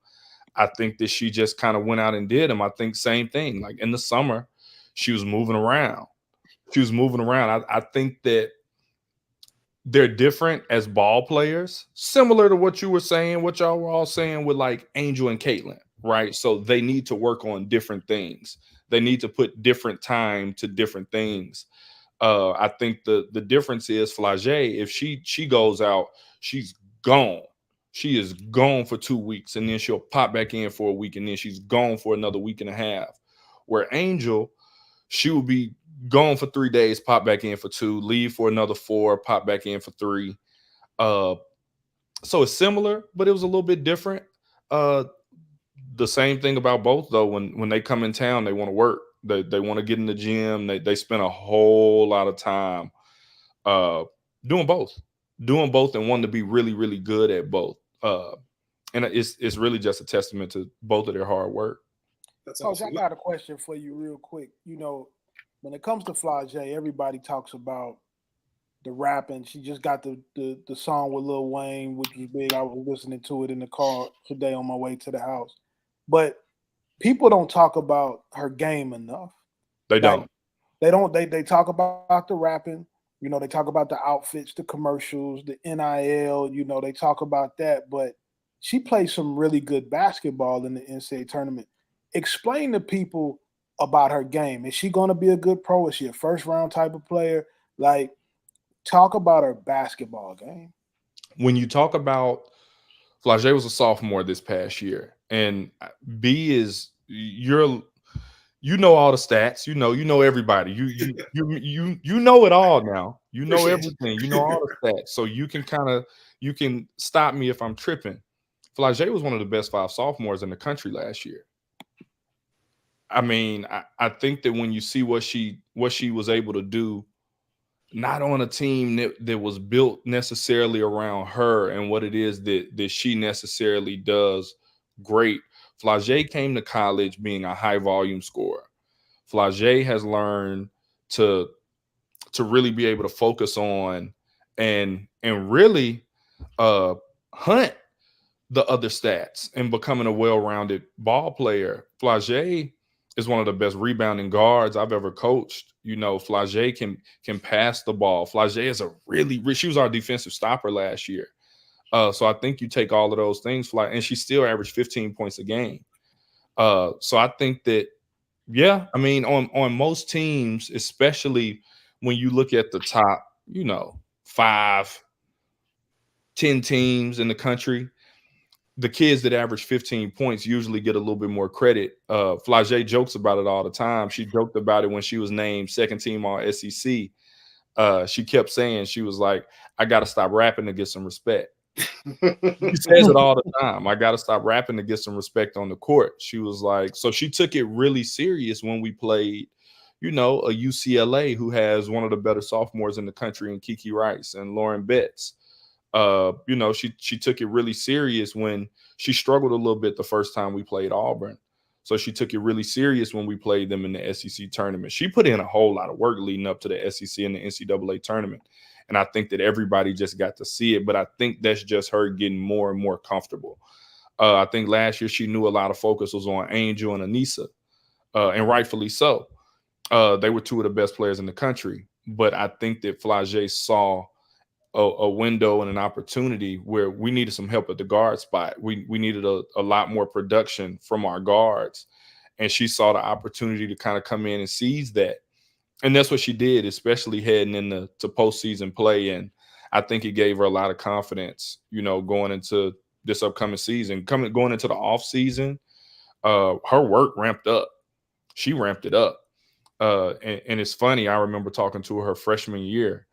I think that she just kind of went out and did them. I think same thing, like in the summer, she was moving around. I think that they're different as ball players, similar to what you were saying, what y'all were all saying with like Angel and Caitlin, right? So they need to work on different things. They need to put different time to different things. I think the difference is Flage, if she goes out, she's gone. She is gone for 2 weeks, and then she'll pop back in for a week, and then she's gone for another week and a half. Where Angel, she will be gone for 3 days, pop back in for 2, leave for another 4, pop back in for 3. So it's similar, but it was a little bit different. The same thing about both though. When they come in town, they want to work. They want to get in the gym. They spend a whole lot of time doing both, and wanting to be really, really good at both. And it's really just a testament to both of their hard work. That's Coach, awesome. I got a question for you real quick. You know, when it comes to Flage, everybody talks about the rapping. She just got the song with Lil Wayne, which was big. I was listening to it in the car today on my way to the house. But people don't talk about her game enough. They don't. They talk about the rapping. You know, they talk about the outfits, the commercials, the NIL. You know, they talk about that. But she plays some really good basketball in the NCAA tournament. Explain to people about her game. Is she going to be a good pro? Is she a first round type of player? Like, talk about her basketball game. When you talk about Flage was a sophomore this past year, and B is you know all the stats. You know everybody. You know it all now. You know everything. You know all the stats. So you can stop me if I'm tripping. Flage was one of the best 5 sophomores in the country last year. I mean, I think that when you see what she was able to do, not on a team that was built necessarily around her and what it is that she necessarily does great. Flage came to college being a high volume scorer. Flage has learned to really be able to focus on and really hunt the other stats and becoming a well-rounded ball player. Flage is one of the best rebounding guards I've ever coached, You know, Flagey can pass the ball. Flagey is she was our defensive stopper last year. So I think you take all of those things, and she still averaged 15 points a game. So I think that, yeah, I mean, on most teams, especially when you look at the top, 5, 10 teams in the country, the kids that average 15 points usually get a little bit more credit. Flagey jokes about it all the time. She joked about it when she was named second team all SEC. She kept saying, she was like, I got to stop rapping to get some respect. She says it all the time. I got to stop rapping to get some respect on the court. She was like, so she took it really serious when we played, a UCLA who has one of the better sophomores in the country in Kiki Rice and Lauren Betts. She took it really serious when she struggled a little bit the first time we played Auburn. So she took it really serious when we played them in the SEC tournament. She put in a whole lot of work leading up to the SEC and the NCAA tournament. And I think that everybody just got to see it. But I think that's just her getting more and more comfortable. I think last year she knew a lot of focus was on Angel and Anissa, and rightfully so. They were two of the best players in the country. But I think that Flagey saw a window and an opportunity where we needed some help at the guard spot. We needed a lot more production from our guards. And she saw the opportunity to kind of come in and seize that. And that's what she did, especially heading into postseason play. And I think it gave her a lot of confidence, going into this upcoming season. Going into the off season, her work ramped up. She ramped it up. And it's funny, I remember talking to her freshman year.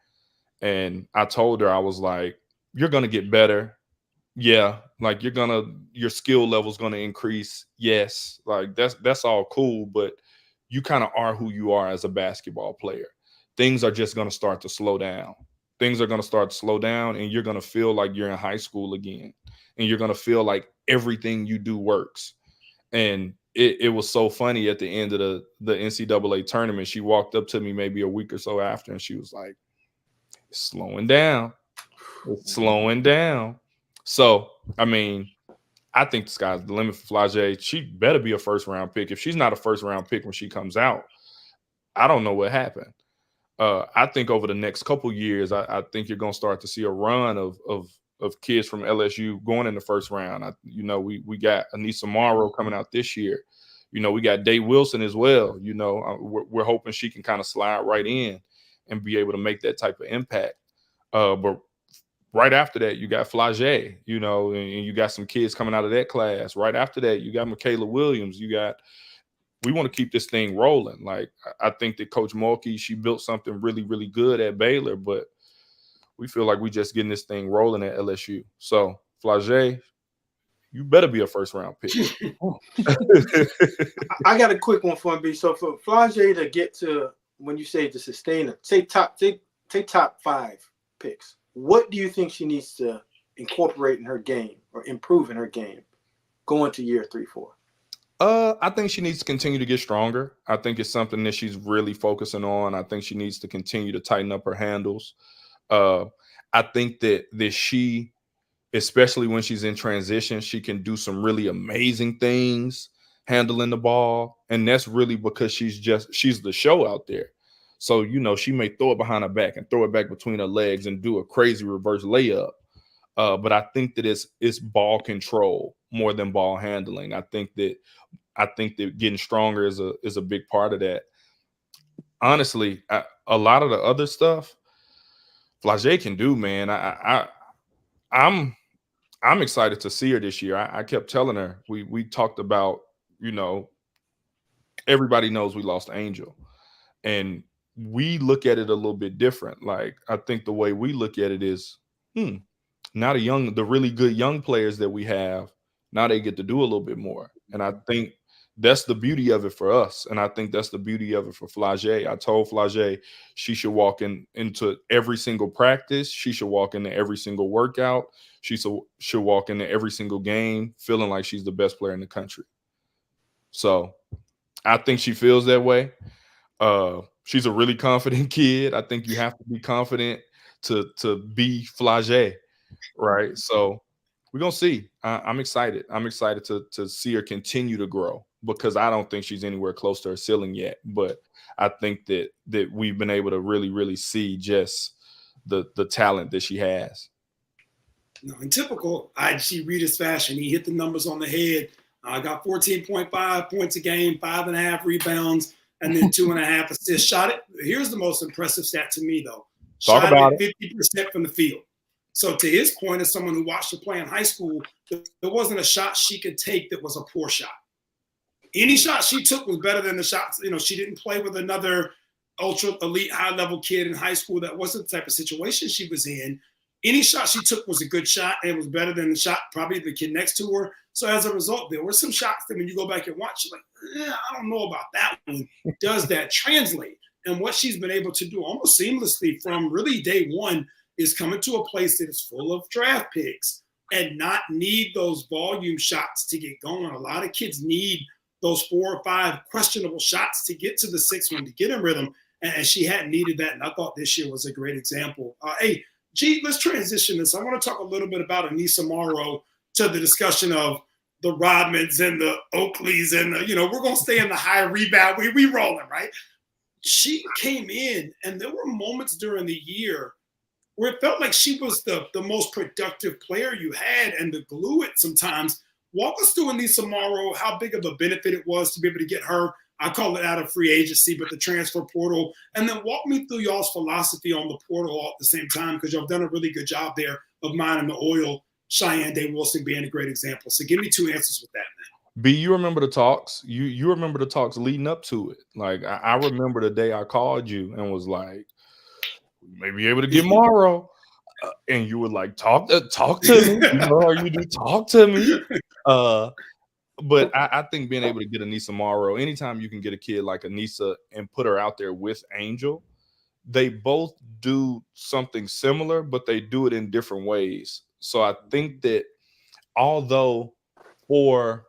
And I told her, I was like, you're going to get better. Yeah. Like your skill level is going to increase. Yes. Like that's all cool. But you kind of are who you are as a basketball player. Things are just going to start to slow down. Things are going to start to slow down, and you're going to feel like you're in high school again. And you're going to feel like everything you do works. And it was so funny at the end of the NCAA tournament. She walked up to me maybe a week or so after, and she was like, slowing down. It's slowing down. So, I mean, I think the sky's the limit for Flagey. She better be a first-round pick. If she's not a first-round pick when she comes out, I don't know what happened. I think over the next couple years, I think you're going to start to see a run of kids from LSU going in the first round. We got Anissa Morrow coming out this year. We got Day Wilson as well. We're hoping she can kind of slide right in and be able to make that type of impact. But right after that, you got Flagey, and you got some kids coming out of that class. Right after that, you got Michaela Williams. We want to keep this thing rolling. Like, I think that Coach Mulkey, she built something really, really good at Baylor, but we feel like we just getting this thing rolling at LSU. So, Flagey, you better be a first-round pick. I got a quick one for B. So for Flagey to get to, when you say to sustain it, say top 5 picks, what do you think she needs to incorporate in her game or improve in her game going to year 3, 4? I think she needs to continue to get stronger. I think it's something that she's really focusing on. I think she needs to continue to tighten up her handles. I think that she, especially when she's in transition, she can do some really amazing things handling the ball. And that's really because she's the show out there. So, she may throw it behind her back and throw it back between her legs and do a crazy reverse layup. But I think that it's ball control more than ball handling. I think that getting stronger is a big part of that. Honestly, a lot of the other stuff Flagey can do, man. I'm excited to see her this year. I kept telling her, we talked about, everybody knows we lost Angel, and we look at it a little bit different. Like, I think the way we look at it is, now the really good young players that we have, now they get to do a little bit more. And I think that's the beauty of it for us. And I think that's the beauty of it for Flagey. I told Flagey she should walk into every single practice. She should walk into every single workout. She should walk into every single game feeling like she's the best player in the country. So I think she feels that way. She's a really confident kid. I think you have to be confident to be Flagey, right? So we're going to see. I'm excited. I'm excited to see her continue to grow, because I don't think she's anywhere close to her ceiling yet. But I think that we've been able to really, really see just the talent that she has. In typical IG Redus fashion, he hit the numbers on the head. Got 14.5 points a game, 5.5 rebounds, and then 2.5 assists. Shot it. Here's the most impressive stat to me, though. Shot it 50% from the field. So to his point, as someone who watched her play in high school, there wasn't a shot she could take that was a poor shot. Any shot she took was better than the shots. She didn't play with another ultra elite high level kid in high school. That wasn't the type of situation she was in. Any shot she took was a good shot, and it was better than the shot probably the kid next to her. So as a result, there were some shots that when you go back and watch, you're like, I don't know about that one. Does that translate? And what she's been able to do almost seamlessly from really day one is coming to a place that is full of draft picks and not need those volume shots to get going. A lot of kids need those 4 or 5 questionable shots to get to the 6th one, to get in rhythm. And she hadn't needed that. And I thought this year was a great example. Hey, G, let's transition this. I want to talk a little bit about Anissa Morrow to the discussion of the Rodmans and the Oakleys. And, we're going to stay in the high rebound. We rolling, right? She came in, and there were moments during the year where it felt like she was the most productive player you had and the glue it sometimes. Walk us through Anissa Morrow, how big of a benefit it was to be able to get her, I call it out of free agency, but the transfer portal. And then walk me through y'all's philosophy on the portal all at the same time, because y'all have done a really good job there of mining the oil, Cheyenne Day-Wilson being a great example. So give me 2 answers with that, man. B, you remember the talks? You remember the talks leading up to it. Like, I remember the day I called you and was like, we may be able to get Morrow. And you were like, talk to me. You do talk to me. But I think being able to get Anissa Morrow, anytime you can get a kid like Anissa and put her out there with Angel, they both do something similar, but they do it in different ways. So I think that although for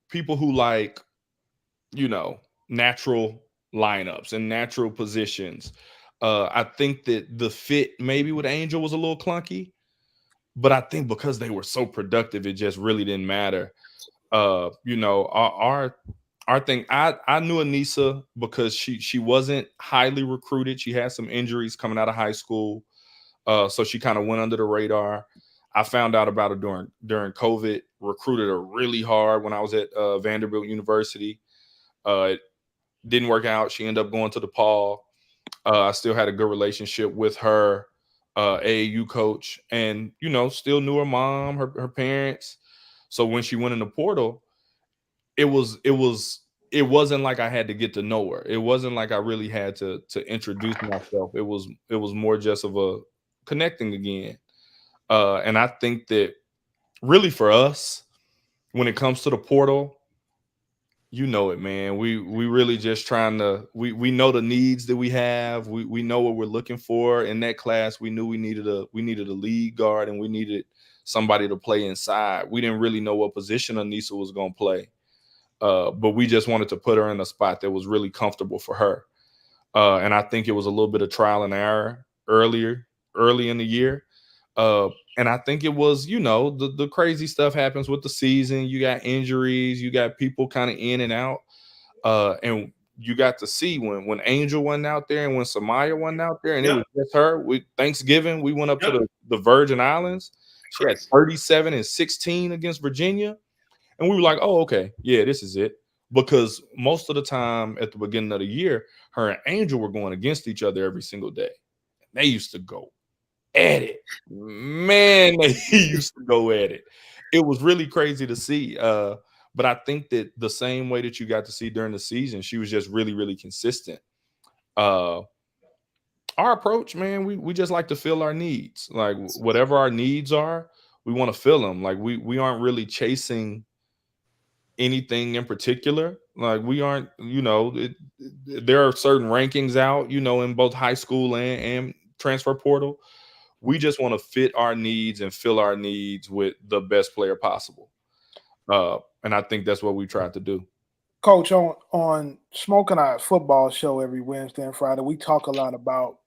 people who like, natural lineups and natural positions, I think that the fit maybe with Angel was a little clunky, but I think because they were so productive, it just really didn't matter. Our thing, I knew Anissa because she wasn't highly recruited. She had some injuries coming out of high school. So she kind of went under the radar. I found out about her during COVID, recruited her really hard when I was at Vanderbilt University. It didn't work out. She ended up going to DePaul. I still had a good relationship with her AAU coach, and still knew her mom, her parents. So when she went in the portal, it wasn't like I had to get to know her. It wasn't like I really had to introduce myself. It was more just of a connecting again. And I think that really for us, when it comes to the portal, man. We really just trying to, we know the needs that we have. We know what we're looking for in that class. We knew we needed a lead guard, and we needed somebody to play inside. We didn't really know what position Anissa was going to play. But we just wanted to put her in a spot that was really comfortable for her. And I think it was a little bit of trial and error early in the year. And I think it was, the crazy stuff happens with the season. You got injuries, you got people kind of in and out. And you got to see when Angel wasn't out there and when Samaya wasn't out there, and it was just her. Thanksgiving, we went up to the Virgin Islands. She had 37 and 16 against Virginia. And we were like, oh, okay, yeah, this is it. Because most of the time at the beginning of the year, her and Angel were going against each other every single day. They used to go at it. Man, they used to go at it. It was really crazy to see. But I think that the same way that you got to see during the season, she was just really, really consistent. Our approach, man, we just like to fill our needs. Like whatever our needs are, we want to fill them. Like we aren't really chasing anything in particular. Like we aren't, there are certain rankings out, in both high school and transfer portal. We just want to fit our needs and fill our needs with the best player possible. And I think that's what we tried to do. Coach, on Smoking Our Football show every Wednesday and Friday, we talk a lot about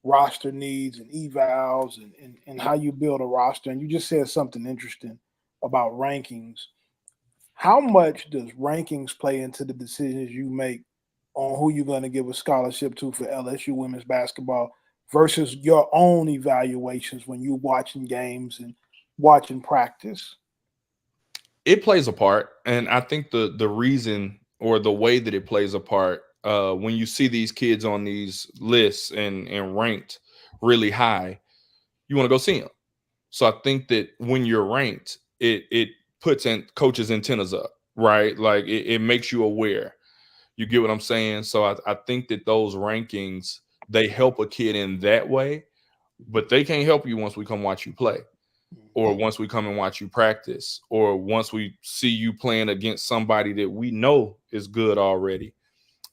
roster needs and evals and how you build a roster. And you just said something interesting about rankings. How much does rankings play into the decisions you make on who you're going to give a scholarship to for LSU women's basketball versus your own evaluations when you're watching games and watching practice? It plays a part, and I think the reason or the way that it plays a part, when you see these kids on these lists and ranked really high, you want to go see them. So I think that when you're ranked, it puts in coaches' antennas up, right? Like it makes you aware. You get what I'm saying? So I think that those rankings, they help a kid in that way, but they can't help you once we come watch you play, or once we come and watch you practice, or once we see you playing against somebody that we know is good already.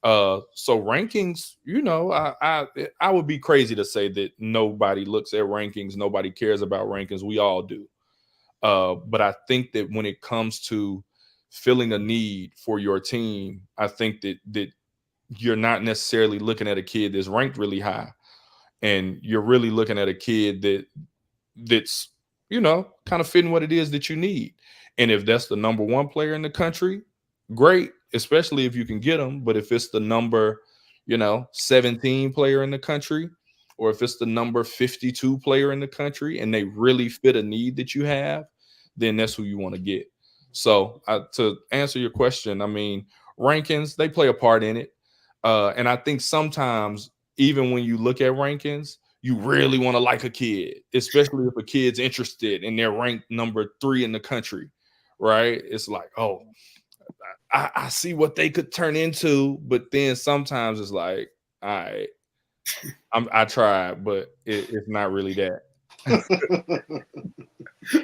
So rankings, you know, I would be crazy to say that nobody looks at rankings, nobody cares about rankings. We all do. But I think that when it comes to filling a need for your team, I think that you're not necessarily looking at a kid that's ranked really high, and you're really looking at a kid that's, you know, kind of fitting what it is that you need. And if that's the number one player in the country, great, especially if you can get them. But if it's the number, 17 player in the country, or if it's the number 52 player in the country and they really fit a need that you have, then that's who you want to get. So to answer your question, I mean, rankings, they play a part in it. And I think sometimes even when you look at rankings, you really want to like a kid, especially if a kid's interested and they're ranked number 3 in the country, right? It's like, oh, I see what they could turn into. But then sometimes it's like, all right, I tried, but it's not really that.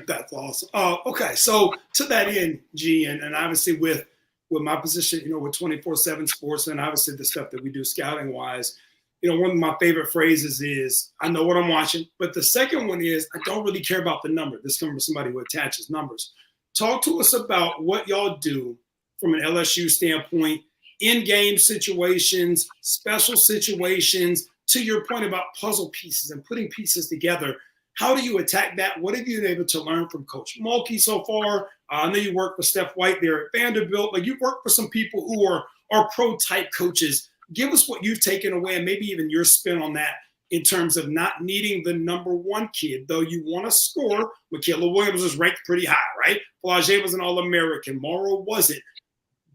That's awesome. Okay, so to that end, G, and obviously with my position, with 24/7 Sports and obviously the stuff that we do scouting wise, one of my favorite phrases is, I know what I'm watching. But the second one is, I don't really care about the number. This comes from somebody who attaches numbers. Talk to us about what y'all do from an LSU standpoint, in-game situations, special situations, to your point about puzzle pieces and putting pieces together. How do you attack that? What have you been able to learn from Coach Mulkey so far? I know you worked with Steph White there at Vanderbilt. Like, you've worked with some people who are pro-type coaches. Give us what you've taken away and maybe even your spin on that in terms of not needing the number one kid, though you want to score. Michaela Williams was ranked pretty high, right? Flau'jae was an All-American. Morrow wasn't.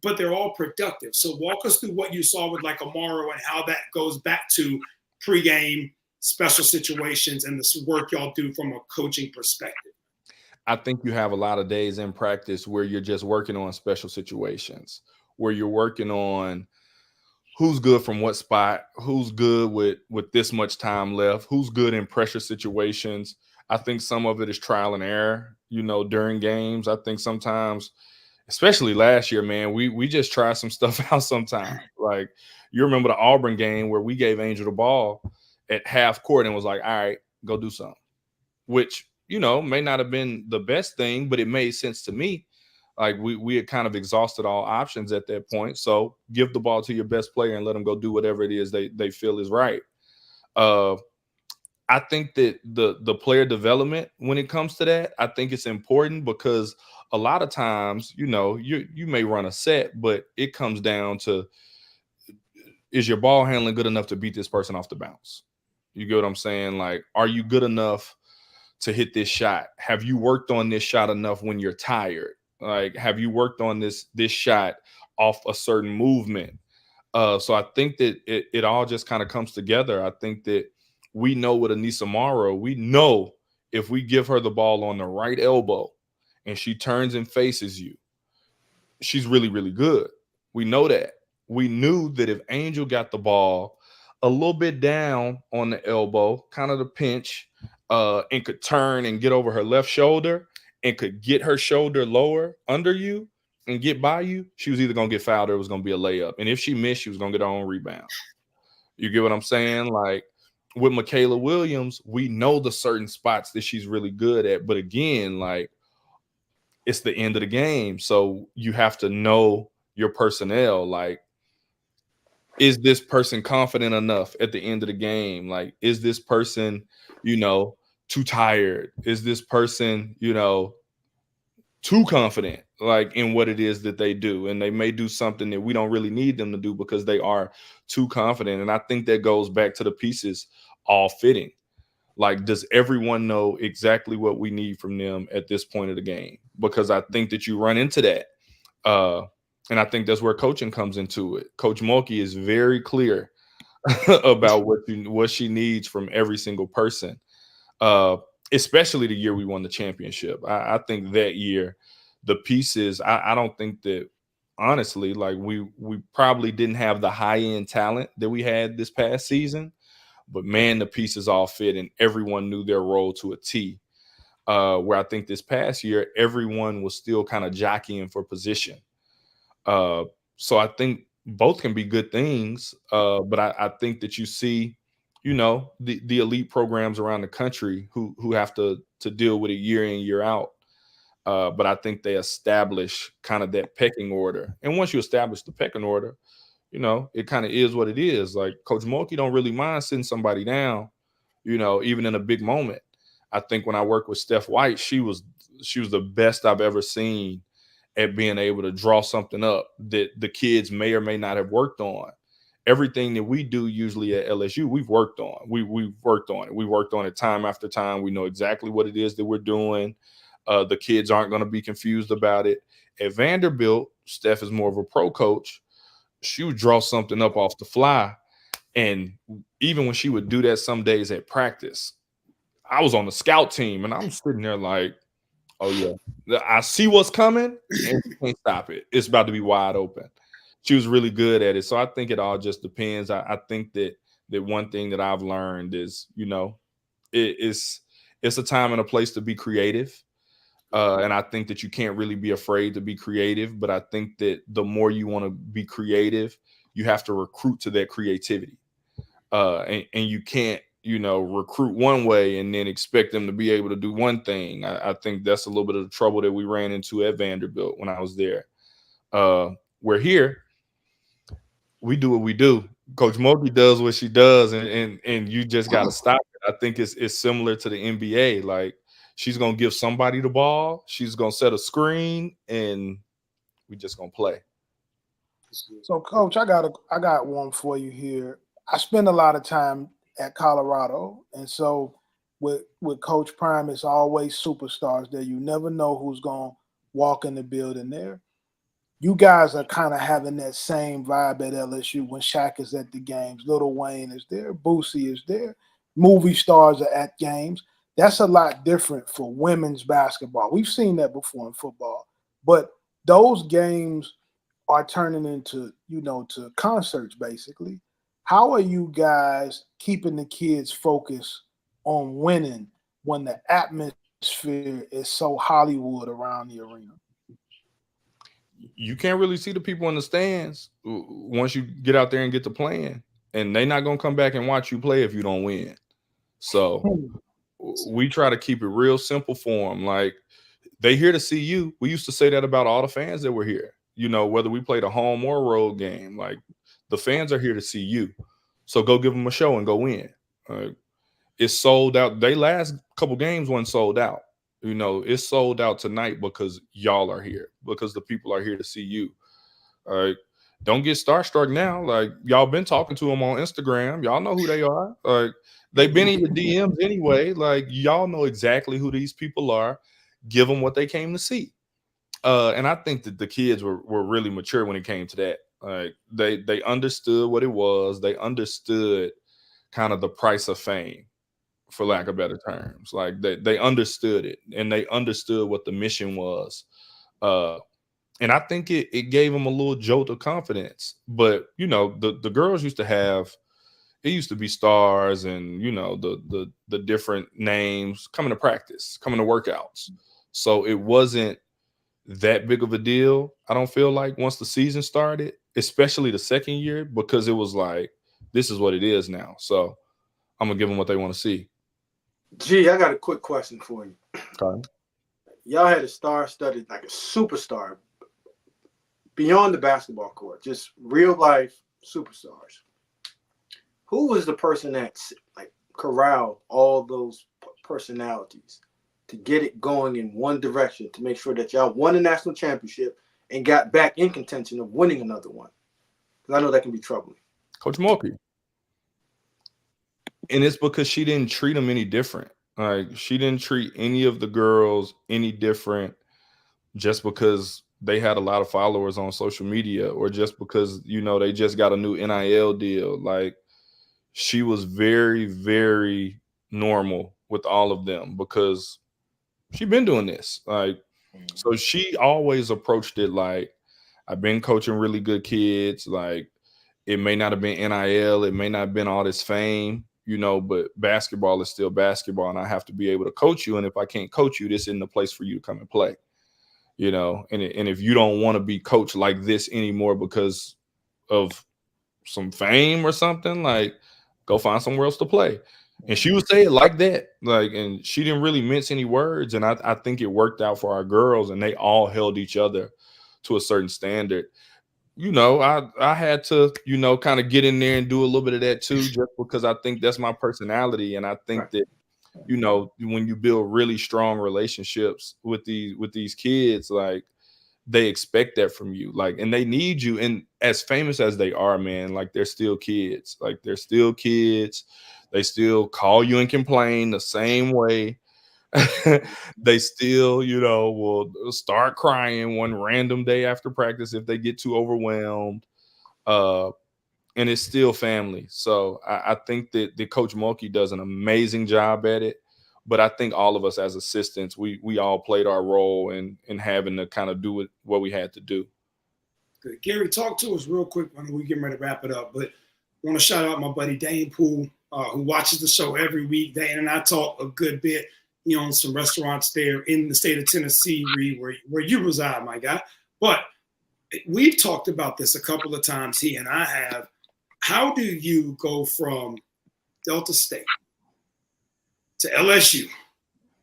But they're all productive. So walk us through what you saw with like a Morrow and how that goes back to pregame, special situations, and this work y'all do from a coaching perspective. I think you have a lot of days in practice where you're just working on special situations, where you're working on who's good from what spot, who's good with this much time left, who's good in pressure situations. I think some of it is trial and error, during games. I think sometimes, especially last year, man, we just try some stuff out sometimes. Like, you remember the Auburn game where we gave Angel the ball at half court and was like, all right, go do something, which, may not have been the best thing, but it made sense to me. Like, we had kind of exhausted all options at that point. So give the ball to your best player and let them go do whatever it is they feel is right. I think that the player development, when it comes to that, I think it's important because a lot of times, you may run a set, but it comes down to, is your ball handling good enough to beat this person off the bounce? You get what I'm saying? Like, are you good enough to hit this shot? Have you worked on this shot enough when you're tired? Like, have you worked on this shot off a certain movement? So I think that it all just kind of comes together. I think that we know with Anissa Morrow, we know if we give her the ball on the right elbow and she turns and faces you, she's really, really good. We know that. We knew that if Angel got the ball a little bit down on the elbow, kind of the pinch, and could turn and get over her left shoulder and could get her shoulder lower under you and get by you, she was either going to get fouled or it was going to be a layup. And if she missed, she was going to get her own rebound. You get what I'm saying? Like, with Michaela Williams, we know the certain spots that she's really good at. But again, like, it's the end of the game. So you have to know your personnel. Like, is this person confident enough at the end of the game? Like, is this person, too tired? Is this person, too confident? like in what it is that they do, and they may do something that we don't really need them to do because they are too confident. And I think that goes back to the pieces all fitting. Like, does everyone know exactly what we need from them at this point of the game? Because I think that you run into that. And I think that's where coaching comes into it. Coach Mulkey is very clear about what she needs from every single person, especially the year we won the championship. I think that year, the pieces, I don't think that, honestly, like we probably didn't have the high-end talent that we had this past season. But man, the pieces all fit and everyone knew their role to a T. Where I think this past year, everyone was still kind of jockeying for position. So I think both can be good things. But I think that you see, the elite programs around the country who have to deal with it year in, year out. But I think they establish kind of that pecking order. And once you establish the pecking order, it kind of is what it is. Like Coach Mulkey don't really mind sitting somebody down, even in a big moment. I think when I worked with Steph White, she was the best I've ever seen at being able to draw something up that the kids may or may not have worked on. Everything that we do usually at LSU, we've worked on. We've worked on it. We worked on it time after time. We know exactly what it is that we're doing. The kids aren't going to be confused about it. At Vanderbilt, Steph is more of a pro coach. She would draw something up off the fly. And even when she would do that some days at practice, I was on the scout team and I'm sitting there like, oh yeah, I see what's coming and you can't stop it. It's about to be wide open. She was really good at it. So I think it all just depends. I think that one thing that I've learned is, it's a time and a place to be creative. And I think that you can't really be afraid to be creative, but I think that the more you want to be creative, you have to recruit to that creativity. And you can't, recruit one way and then expect them to be able to do one thing. I think that's a little bit of the trouble that we ran into at Vanderbilt when I was there. We're here. We do what we do. Coach Mulkey does what she does, and you just got to stop it. I think it's similar to the NBA. Like, she's going to give somebody the ball. She's going to set a screen, and we just going to play. So, Coach, I got one for you here. I spend a lot of time at Colorado, and so with Coach Prime, it's always superstars there. You never know who's going to walk in the building there. You guys are kind of having that same vibe at LSU when Shaq is at the games. Lil Wayne is there. Boosie is there. Movie stars are at games. That's a lot different for women's basketball. We've seen that before in football. But those games are turning into, to concerts, basically. How are you guys keeping the kids focused on winning when the atmosphere is so Hollywood around the arena? You can't really see the people in the stands once you get out there and get to playing. And they're not going to come back and watch you play if you don't win. So we try to keep it real simple for them. Like, they here to see you. We used to say that about all the fans that were here. Whether we played a home or a road game, like, the fans are here to see you. So go give them a show and go win. It's sold out. They last couple games wasn't sold out. It's sold out tonight because y'all are here, because the people are here to see you. All right. Don't get starstruck now. Like, y'all been talking to them on Instagram. Y'all know who they are. Like, they've been in your DMs anyway. Like, y'all know exactly who these people are. Give them what they came to see. And I think that the kids were really mature when it came to that. Like, they understood what it was. They understood kind of the price of fame, for lack of better terms. Like, they understood it, and they understood what the mission was. And I think it gave them a little jolt of confidence. But, the girls used to have, it used to be stars and, the different names coming to practice, coming to workouts. So it wasn't that big of a deal, I don't feel like, once the season started, especially the second year, because it was like, this is what it is now. So I'm going to give them what they want to see. Gee, I got a quick question for you. Okay. Y'all had a star-studded, like a superstar, beyond the basketball court, just real-life superstars. Who was the person that, like, corralled all those personalities to get it going in one direction, to make sure that y'all won the national championship and got back in contention of winning another one? Because I know that can be troubling. Coach Mulkey. And it's because she didn't treat them any different. Like, she didn't treat any of the girls any different just because they had a lot of followers on social media, or just because, you know, they just got a new NIL deal. Like, she was very, very normal with all of them because she's been doing this. Like, so she always approached it like, I've been coaching really good kids. Like, it may not have been NIL, it may not have been all this fame, you know, but basketball is still basketball, and I have to be able to coach you. And if I can't coach you, this isn't the place for you to come and play, you know. And if you don't want to be coached like this anymore because of some fame or something, like, go find somewhere else to play. And she would say it like that, like, and she didn't really mince any words. And I think it worked out for our girls, and they all held each other to a certain standard. You know, I had to, you know, kind of get in there and do a little bit of that too, just because I think that's my personality. And I think that, you know, when you build really strong relationships with these kids, like, they expect that from you, like, and they need you. And as famous as they are, man, like, they're still kids. Like, they're still kids. They still call you and complain the same way. They still, you know, will start crying one random day after practice if they get too overwhelmed. And it's still family. So I think that Coach Mulkey does an amazing job at it. But I think all of us as assistants, we all played our role in having to kind of do what we had to do. Good. Gary, talk to us real quick when we get ready to wrap it up. But I want to shout out my buddy Dane Poole, who watches the show every week. Dane and I talk a good bit. He owns some restaurants there in the state of Tennessee, Reed, where you reside, my guy. But we've talked about this a couple of times, he and I have. How do you go from Delta State to LSU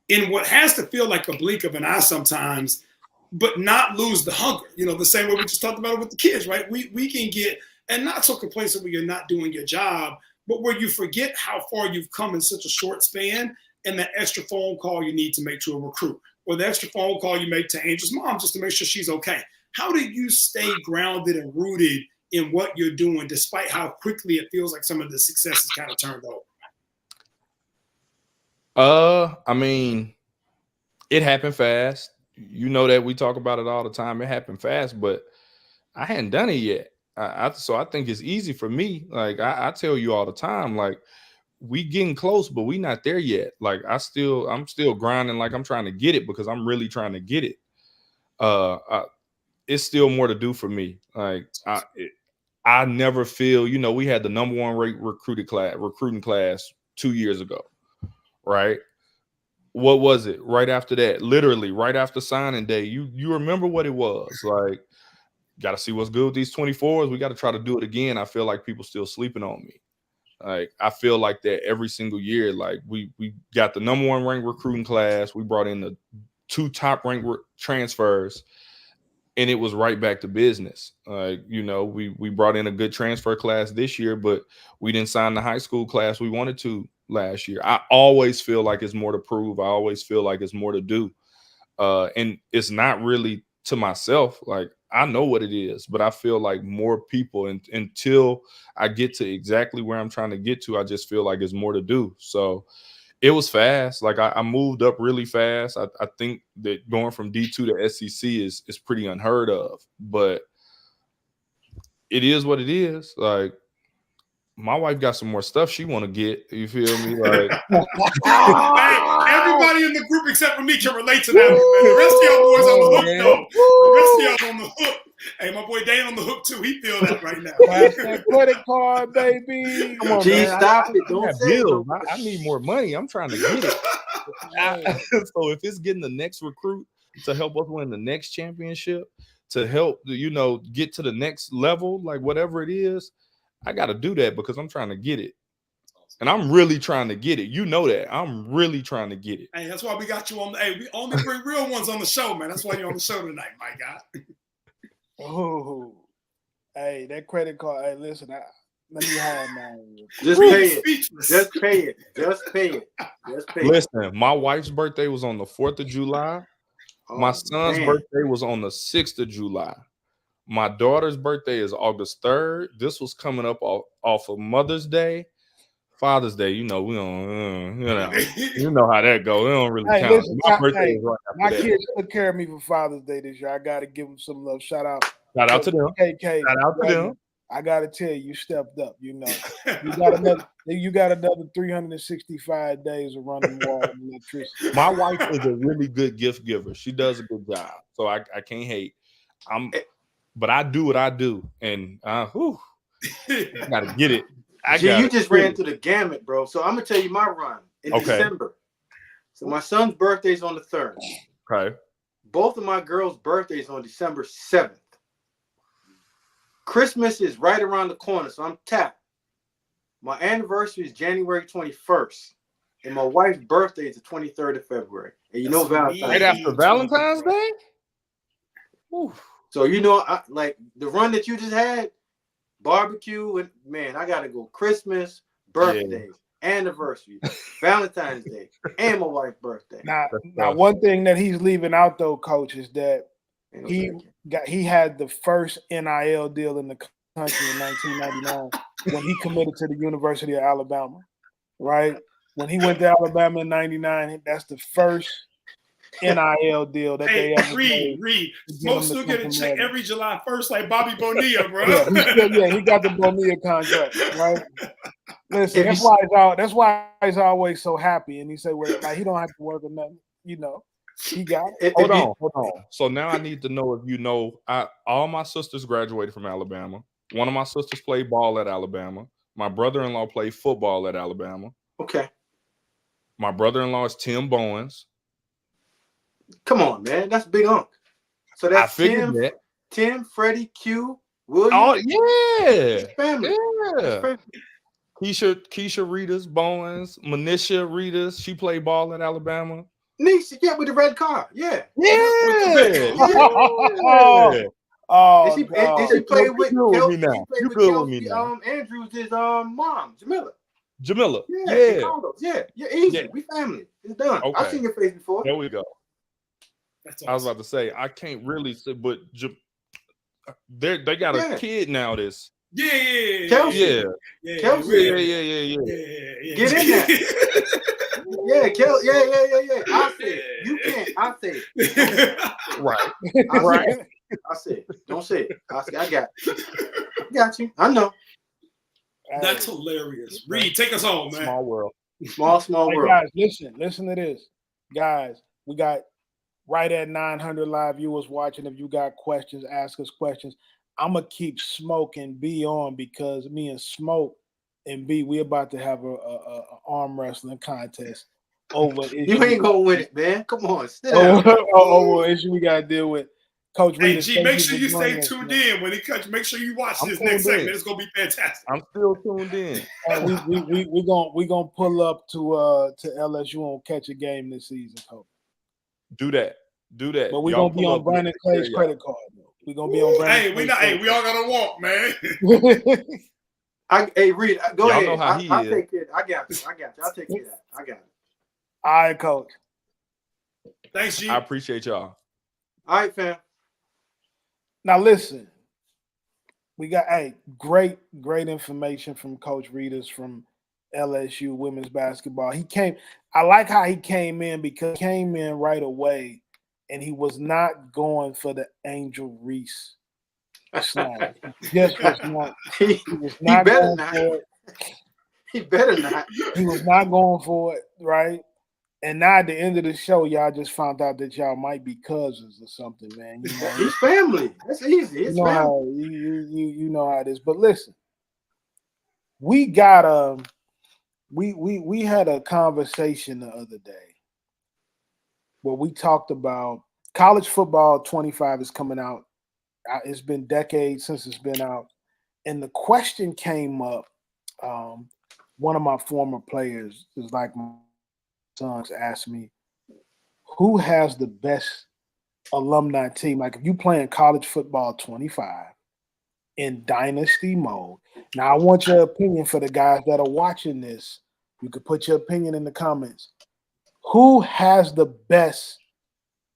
in what has to feel like a blink of an eye sometimes, but not lose the hunger? You know, the same way we just talked about it with the kids, right? We can get, and not so complacent where you're not doing your job, but where you forget how far you've come in such a short span, and that extra phone call you need to make to a recruit, or the extra phone call you make to Angel's mom just to make sure she's okay. How do you stay grounded and rooted in what you're doing, despite how quickly it feels like some of the success is kind of turned over? I mean, it happened fast. You know that we talk about it all the time. It happened fast, but I hadn't done it yet. So I think it's easy for me. Like, I tell you all the time, like, we getting close, but we not there yet. Like, I'm still grinding. Like, I'm trying to get it because I'm really trying to get it. It's still more to do for me. Like, I never feel, you know, we had the number one rate recruiting class 2 years ago, right? What was it right after that? Literally right after signing day. You remember what it was like? Got to see what's good with these 24s. We got to try to do it again. I feel like people still sleeping on me. Like, I feel like that every single year. Like, we got the number one ranked recruiting class. We brought in the 2 top ranked transfers, and it was right back to business. You know, we brought in a good transfer class this year, but we didn't sign the high school class we wanted to last year. I always feel like it's more to prove. I always feel like it's more to do. And it's not really to myself. Like, I know what it is, but I feel like more people, and until I get to exactly where I'm trying to get to, I just feel like it's more to do. So it was fast. Like, I moved up really fast. I think that going from D2 to SEC is pretty unheard of, but it is what it is. Like, my wife got some more stuff she want to get. You feel me? Like, hey, everybody in the group except for me can relate to that. Man. The rest of y'all boys on the hook, though. The rest of y'all on the hook. Hey, my boy Dane on the hook too. He feel that right now. That's that credit card, baby. come on, Gee, man. stop it. Don't say bills. it. I need more money. I'm trying to get it. So if it's getting the next recruit to help us win the next championship, to help, you know, get to the next level, like whatever it is, I got to do that because I'm trying to get it. And I'm really trying to get it. You know that. I'm really trying to get it. Hey, that's why we got you on. Hey, we only bring real ones on the show, man. That's why you're on the show tonight, my guy. Oh, hey, that credit card. Hey, listen, Let me have mine. Just pay it. Just pay it. Just pay it. Just pay it. Listen, my wife's birthday was on the 4th of July. My son's birthday was on the 6th of July. My daughter's birthday is August 3rd. This was coming up off of Mother's Day. Father's Day, we don't, you know how that goes. It don't really count. Listen, My birthday is right after my that. kids took care of me for Father's Day this year. I got to give them some love. Shout out to them. KK. Shout out to them. I got to tell you, stepped up. You got another 365 days of running water and electricity. My wife is a really good gift giver. She does a good job, so I can't hate. But I do what I do, and gotta get it. You just ran through the gamut, bro. So I'm gonna tell you my run in December. So my son's birthday is on the 3rd. Okay. Both of my girls' birthdays on December 7th. Christmas is right around the corner, so I'm tapped. My anniversary is January 21st, and my wife's birthday is the 23rd of February. And Valentine's right after Valentine's Day. Oof. So like the run that you just had, barbecue, and man, I gotta go Christmas, birthdays, anniversary, Valentine's Day, and my wife's birthday. Now, one thing that he's leaving out though, Coach, is that he had the first NIL deal in the country in 1999 when he committed to the University of Alabama, right? When he went to Alabama in 99, that's the first NIL deal that they ever made. Reed. Smoke still get a check every July 1st like Bobby Bonilla, bro. He got the Bonilla contract, right? Listen, that's why he's always so happy. And he said, well, like, he don't have to work or nothing, He got it. Hold on. So now I need to know if all my sisters graduated from Alabama. One of my sisters played ball at Alabama. My brother-in-law played football at Alabama. Okay. My brother-in-law is Tim Bowens. Come on, man. That's Big Unk. So that's Tim, Freddie, Q, William. Oh, yeah. Family. Yeah. Keisha Redus, Bowens, Manisha Redus. She played ball at Alabama. Nisha, with the red car. Yeah. Yeah. And she played with Kelsey. Andrews' mom, Jamila. Yeah. You're easy. We family. It's done. Okay. I've seen your face before. There we go. Awesome. I was about to say I can't really say, but they got a kid now. Kelsey. Yeah. Kelsey. Yeah. Get in there. Yeah, Kelsey. Yeah. I said you can't. I said right. I said don't say it. I said I got you. I know. That's hilarious. Reed, take us home, man. Small world. Small world. Guys, listen to this. Guys, we got right at 900 live viewers watching. If you got questions, ask us questions. I'm going to keep Smoke and B on because me and Smoke and B, we about to have a arm wrestling contest over issue. You ain't going to win it, man. Come on. Sit down. Over issue we got to deal with. Coach Redus, G, make sure you stay tuned in when he cuts. Make sure you watch this next segment. It's gonna be fantastic. I'm still tuned in. We gonna pull up to LSU and catch a game this season, Coach. Do that. But we're gonna be on Brandon Clay's credit card. We're gonna be on Brandon. We all gotta walk, man. Reed, go ahead. Know how he I'll is. take it. I got you. I'll take care of that. I got it. All right, Coach. Thanks, G. I appreciate y'all. All right, fam. Now listen, we got great information from Coach Redus from LSU Women's Basketball. I like how he came in because he came in right away and he was not going for the Angel Reese slide. He was not going for it. He better not. He was not going for it, right? And now at the end of the show, y'all just found out that y'all might be cousins or something, man. It's family. That's easy. It's family. You know how it is. But listen, we got we had a conversation the other day where we talked about college football 25 is coming out. It's been decades since it's been out. And the question came up. One of my former players is like my sons asked me, who has the best alumni team? Like if you playing college football 25 in dynasty mode. Now, I want your opinion for the guys that are watching this. You could put your opinion in the comments. Who has the best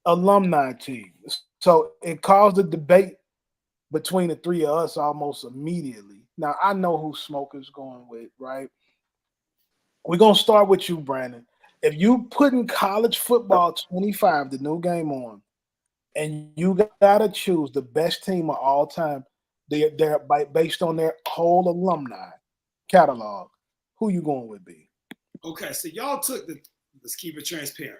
alumni team? So it caused a debate between the three of us almost immediately. Now, I know who Smoker's going with, right? We're going to start with you, Brandon. If you putting college football 25, the new game on, and you got to choose the best team of all time, they're based on their whole alumni catalog, who you going with, B? Okay, so y'all took let's keep it transparent.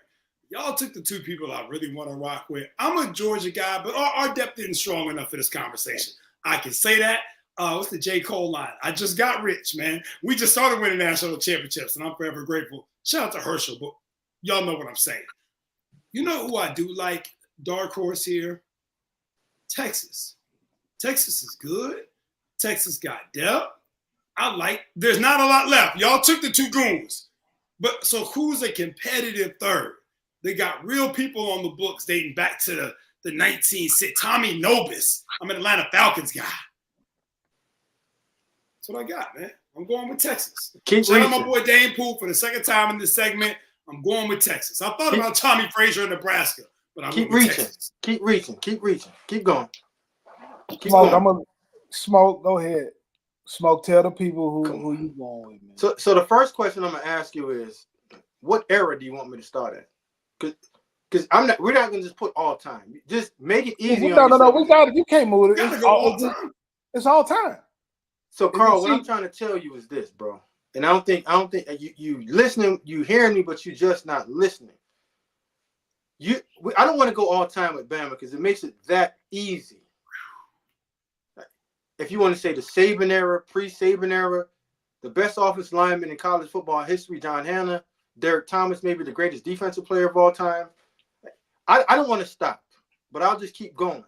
Y'all took the two people I really want to rock with. I'm a Georgia guy, but our depth isn't strong enough for this conversation. I can say that. What's the J. Cole line? I just got rich, man. We just started winning national championships, and I'm forever grateful. Shout out to Herschel, but y'all know what I'm saying. You know who I do like? Dark horse here. Texas. Texas is good. Texas got depth. There's not a lot left. Y'all took the two goons. But so who's a competitive third? They got real people on the books dating back to the 1960s. Tommy Nobis. I'm an Atlanta Falcons guy. That's what I got, man. I'm going with Texas. Shout out my boy Dane Poole for the second time in this segment. I'm going with Texas. I thought about Tommy Frazier in Nebraska, but I'm going with Texas. Keep reaching. Keep going. Smoke, I'm gonna Smoke. Go ahead. Smoke. Tell the people who you going with, man. So the first question I'm gonna ask you is, what era do you want me to start at? Because we're not gonna just put all time. Just make it easy. No. We got it. You can't move it. It's all time. So Carl, what I'm trying to tell you is this, bro. And I don't think you listening, you hearing me, but you just not listening. I don't want to go all time with Bama because it makes it that easy. If you want to say the Saban era, pre-Saban era, the best offensive lineman in college football history, John Hanna, Derek Thomas, maybe the greatest defensive player of all time. I don't want to stop, but I'll just keep going.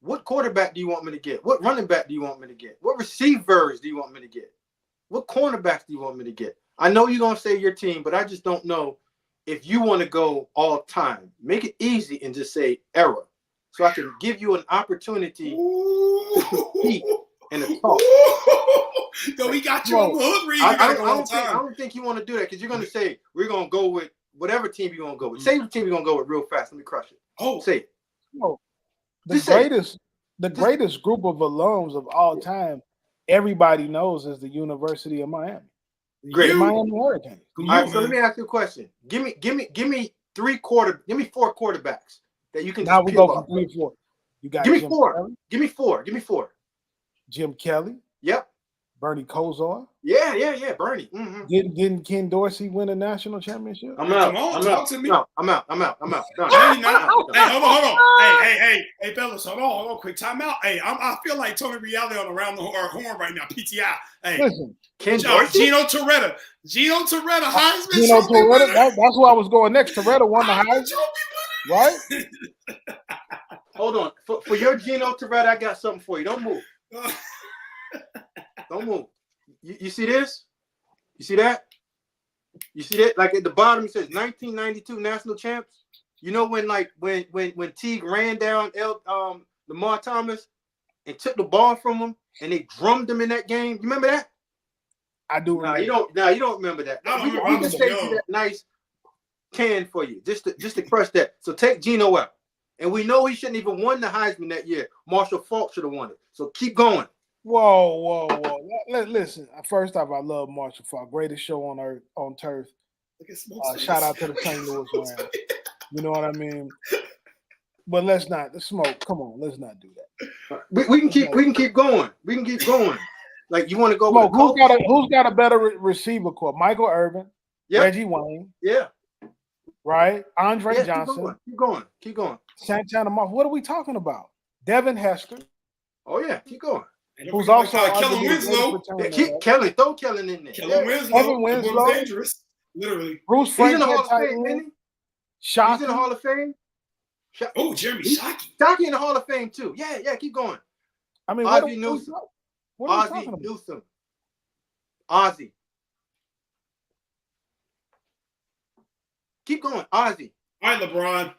What quarterback do you want me to get? What running back do you want me to get? What receivers do you want me to get? What cornerbacks do you want me to get? I know you're going to say your team, but I just don't know if you want to go all time. Make it easy and just say era, so I can give you an opportunity to speak and to talk. Yo, he got you on the hook. I don't think you want to do that because you're going to say we're going to go with whatever team you're going to go with. Say the team you're going to go with real fast. Let me crush it. Say it. No. The greatest group of alums of all time, everybody knows, is the University of Miami. Great. Miami Hurricanes. All right, so let me ask you a question. Give me 4 quarterbacks that you can. Now we go from 3 to 4. You got give me 4. Give me 4. Jim Kelly. Yep. Bernie Kosar. Yeah. Bernie. Mm-hmm. Didn't Ken Dorsey win a national championship? I'm out. No, I'm out. Done. Hey, hold on. Hey, fellas, hold on. Quick timeout. Hey, I feel like Tony Reale on Around the Horn right now. PTI. Hey, listen, Ken Dorsey? Gino Toretta, Heisman. Gino Toretta. That's where I was going next. Toretta won the Heisman, right? Hold on. For your Gino Toretta, I got something for you. Don't move. Don't move. You see this? You see that? You see that? Like at the bottom, it says 1992 national champs. You know when Teague ran down Lamar Thomas and took the ball from him and they drummed him in that game. You remember that? I do. You don't remember that. We can save you that nice can for you just to crush that. So take Gino out. And we know he shouldn't even won the Heisman that year. Marshall Faulk should have won it. So keep going. Whoa. Listen, first off, I love Marshall Faulk. Greatest show on earth, on turf. Shout out to the St. Louis Rams. You know what I mean? But let's not smoke. Come on, let's not do that. We can keep going. We can keep going. Like you want to go smoke, who's got a better receiver core? Michael Irvin, Reggie Wayne. Yeah. Right? Andre Johnson. Keep going. Santana Moss. What are we talking about? Devin Hester. Oh yeah, keep going. Who's also Kellen Winslow? Throw Kellen in there. Kellen Winslow. Dangerous. Literally. Bruce Frank. He's in the Hall of Fame, isn't he? Shockey. He's in the Hall of Fame. Jeremy Shockey. Shockey in the Hall of Fame too. Yeah, keep going. I mean, Ozzie Newsome. Ozzie. Keep going. Ozzie. All right, LeBron.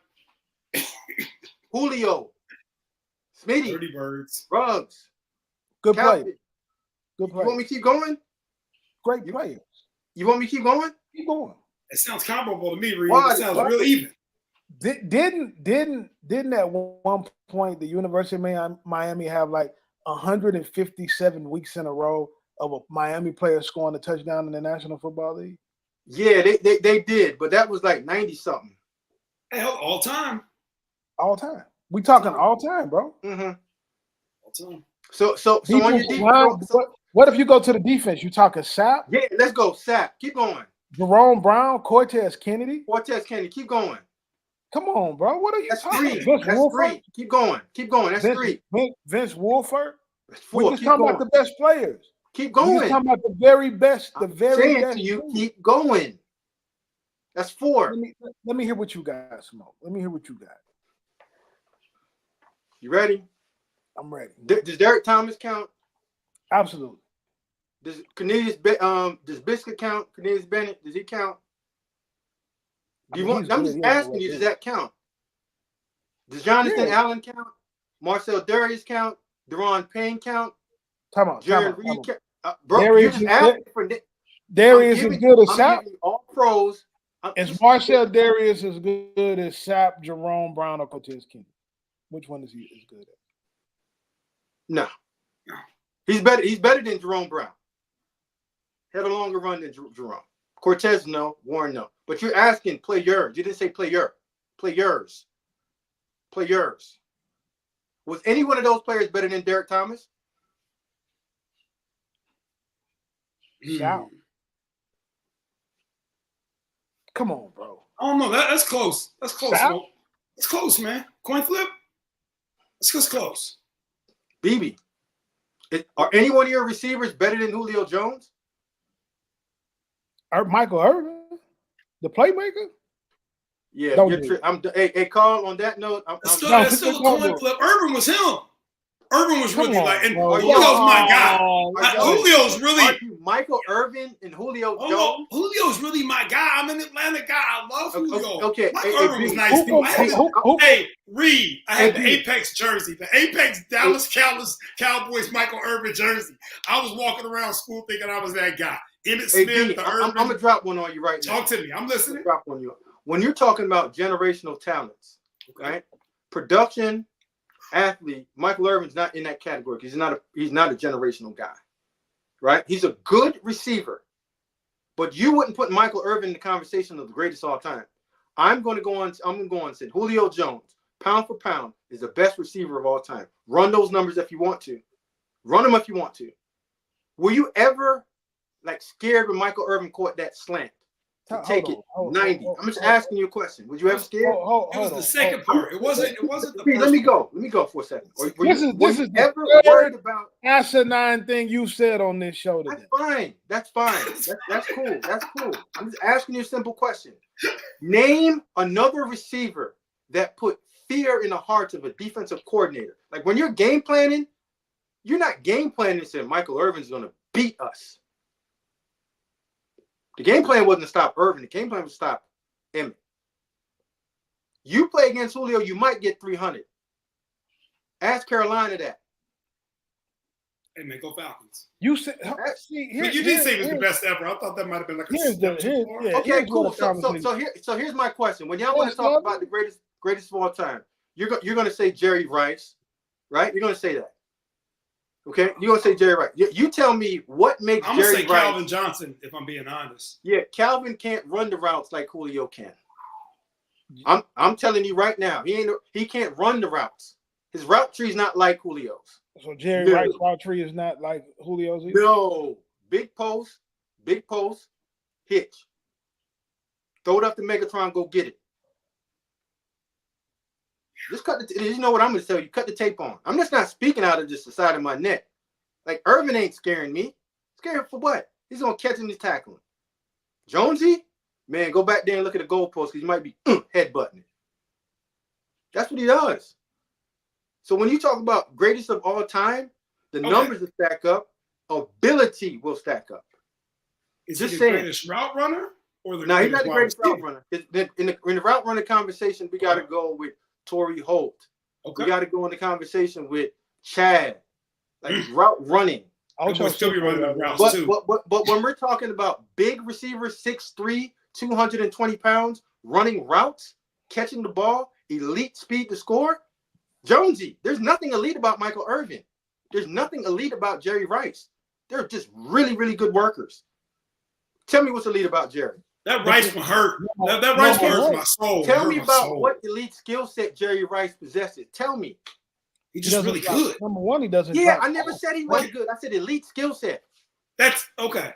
Julio. Smitty. Dirty Birds. Ruggs. Good Calvin. play. Good You want play. me to keep going? Great players. You want me to keep going? Keep going. It sounds comparable to me, Reed. Why? It sounds Why? real even. Didn't at one point the University of Miami have like 157 weeks in a row of a Miami player scoring a touchdown in the National Football League? Yeah, they did, but that was like 90 something. Hell, all time. All time. We talking all time, bro. Mm-hmm. All time. So on your defense. What if you go to the defense? You talking Sapp, Yeah, let's go. Sapp. Keep going. Jerome Brown, Cortez Kennedy? Cortez Kennedy. Keep going. Come on, bro. What are you That's talking? three. Vince That's Wilfork? three. Keep going. Keep going. That's three. Vince Wilfork? That's We're four. just Keep talking going. about the best players. Keep We're just going. talking about the very best. The I'm very saying best. to you, dude. keep going. That's four. Let me hear what you got, Smoke. Let me hear what you got. You ready? I'm ready. Does Derek Thomas count? Absolutely. Does does Biscuit count? Cornelius Bennett, does he count? I'm just asking you, does that count? Does Jonathan Allen count? Marcel Darius count? Deron Payne count? Time out. Jared Reed count? Bro, Darius you're just asking for Darius is good as I'm Sapp. giving you all pros. Is Marcel Darius as good as Sapp, Jerome Brown, or Cortez Kennedy? Which one is he as good at? No. He's better than Jerome Brown. Had a longer run than Jerome. Cortez, no. Warren, no. But you're asking players. You didn't say player. Players. Players. Was any one of those players better than Derek Thomas? Shout. Come on, bro. I don't know. That's close. That's close. That's close, man. Coin flip. It's just close. BB. Are any one of your receivers better than Julio Jones? Michael Irvin, the playmaker? Yeah. Hey, Carl, on that note, That's still a coin flip. Irvin was him. Irvin was really and Julio's my guy. Julio's really Michael Irvin and Julio Jones. Julio's really my guy. I'm an Atlanta guy. I love Julio. Okay. Michael Irvin was nice. Hey, Reed, I had the Apex jersey, the Apex Dallas Cowboys Michael Irvin jersey. I was walking around school thinking I was that guy. Emmitt Smith, I'm gonna drop one on you right now. Talk to me. I'm listening. Drop on you. When you're talking about generational talents, right? Production. Athlete, Michael Irvin's not in that category because he's not a generational guy, right? He's a good receiver, but you wouldn't put Michael Irvin in the conversation of the greatest of all time. I'm going to go on and say Julio Jones, pound for pound, is the best receiver of all time. Run those numbers if you want to. Run them if you want to. Were you ever scared when Michael Irvin caught that slant? To take it 90. I'm just asking you a question. Was you ever scared? It was the second part. It wasn't the first. Let me go for a second. This is ever worried about asinine thing you said on this show today. That's fine. That's cool. That's cool. I'm just asking you a simple question. Name another receiver that put fear in the hearts of a defensive coordinator. Like when you're game planning, you're not game planning and saying Michael Irvin's going to beat us. The game plan wasn't to stop Irvin. The game plan was to stop Emmitt. You play against Julio, you might get 300. Ask Carolina that. Hey, man, go Falcons. You said, you did say it was the best ever. I thought that might have been okay, cool. So here's my question. When y'all want to talk about the greatest of all time, you're going to say Jerry Rice, right? You're going to say that. Okay, you're gonna say Jerry Rice. You tell me what makes Jerry Rice. I'm gonna say Calvin Johnson, if I'm being honest. Yeah, Calvin can't run the routes like Julio can. I'm telling you right now, he can't run the routes. His route tree is not like Julio's. So Jerry Rice's route tree is not like Julio's either? No, big post, hitch. Throw it up to Megatron, go get it. Just cut you know what I'm going to tell you? Cut the tape on. I'm just not speaking out of just the side of my neck. Like, Irvin ain't scaring me. Scared for what? He's going to catch him and tackle him. Jonesy? Man, go back there and look at the goalpost because he might be headbutting it. That's what he does. So when you talk about greatest of all time, the numbers will stack up. Ability will stack up. Is he the greatest route runner? Or no, he's not the greatest route runner. In the route runner conversation, we got to go with Torrey Holt, We got to go in the conversation with Chad, like route running. Ocho still be running the routes too. But when we're talking about big receivers, 6'3", 220 pounds, running routes, catching the ball, elite speed to score, Jonesy, there's nothing elite about Michael Irvin. There's nothing elite about Jerry Rice. They're just really, really good workers. Tell me what's elite about Jerry. That Rice one hurt. That Rice one hurts my soul. Tell me about what elite skill set Jerry Rice possesses. Tell me. He's just really good. Number one, he doesn't. Yeah, I never said he wasn't good. I said elite skill set. That's okay.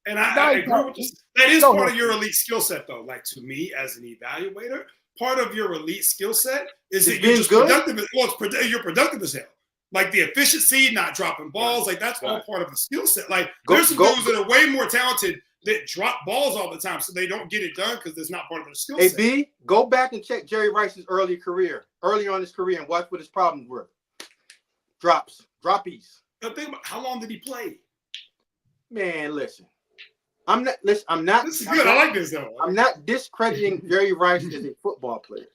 And I agree with you. That is part of your elite skill set, though. Like, to me, as an evaluator, part of your elite skill set is that you're just productive. Well, you're productive as hell. Like the efficiency, not dropping balls, like that's all part of the skill set. Like there's some dudes that are way more talented that drop balls all the time, so they don't get it done because it's not part of their skill set. Hey, B, go back and check Jerry Rice's early on in his career, and watch what his problems were. Droppies. Now think about how long did he play? Man, listen. I'm not. This is good. I like this though. I'm not discrediting Jerry Rice as a football player,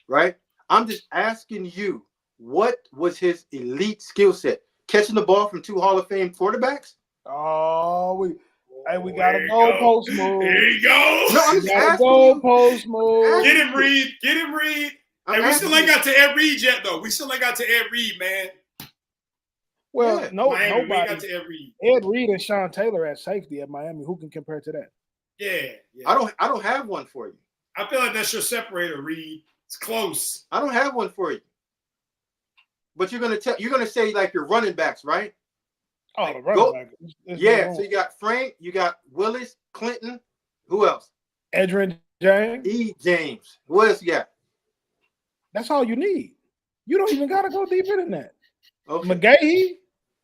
right? I'm just asking you, what was his elite skill set? Catching the ball from 2 Hall of Fame quarterbacks? Oh, we got a goal post move. There you go. No, I'm just asking. Goal post move. Get him, Reed. Get him, Reed. And we still ain't got to Ed Reed yet, though. We still ain't got to Ed Reed, man. Well, Miami, nobody. We got to Ed Reed. Ed Reed and Sean Taylor at safety at Miami. Who can compare to that? Yeah. I don't have one for you. I feel like that's your separator, Reed. It's close. I don't have one for you. But you're gonna say like your running backs, right? Oh, the running back. Yeah, so you got Frank, you got Willis, Clinton. Who else? Edgerrin James. James. What else you got? That's all you need. You don't even gotta go deeper than that. Okay. McGahee.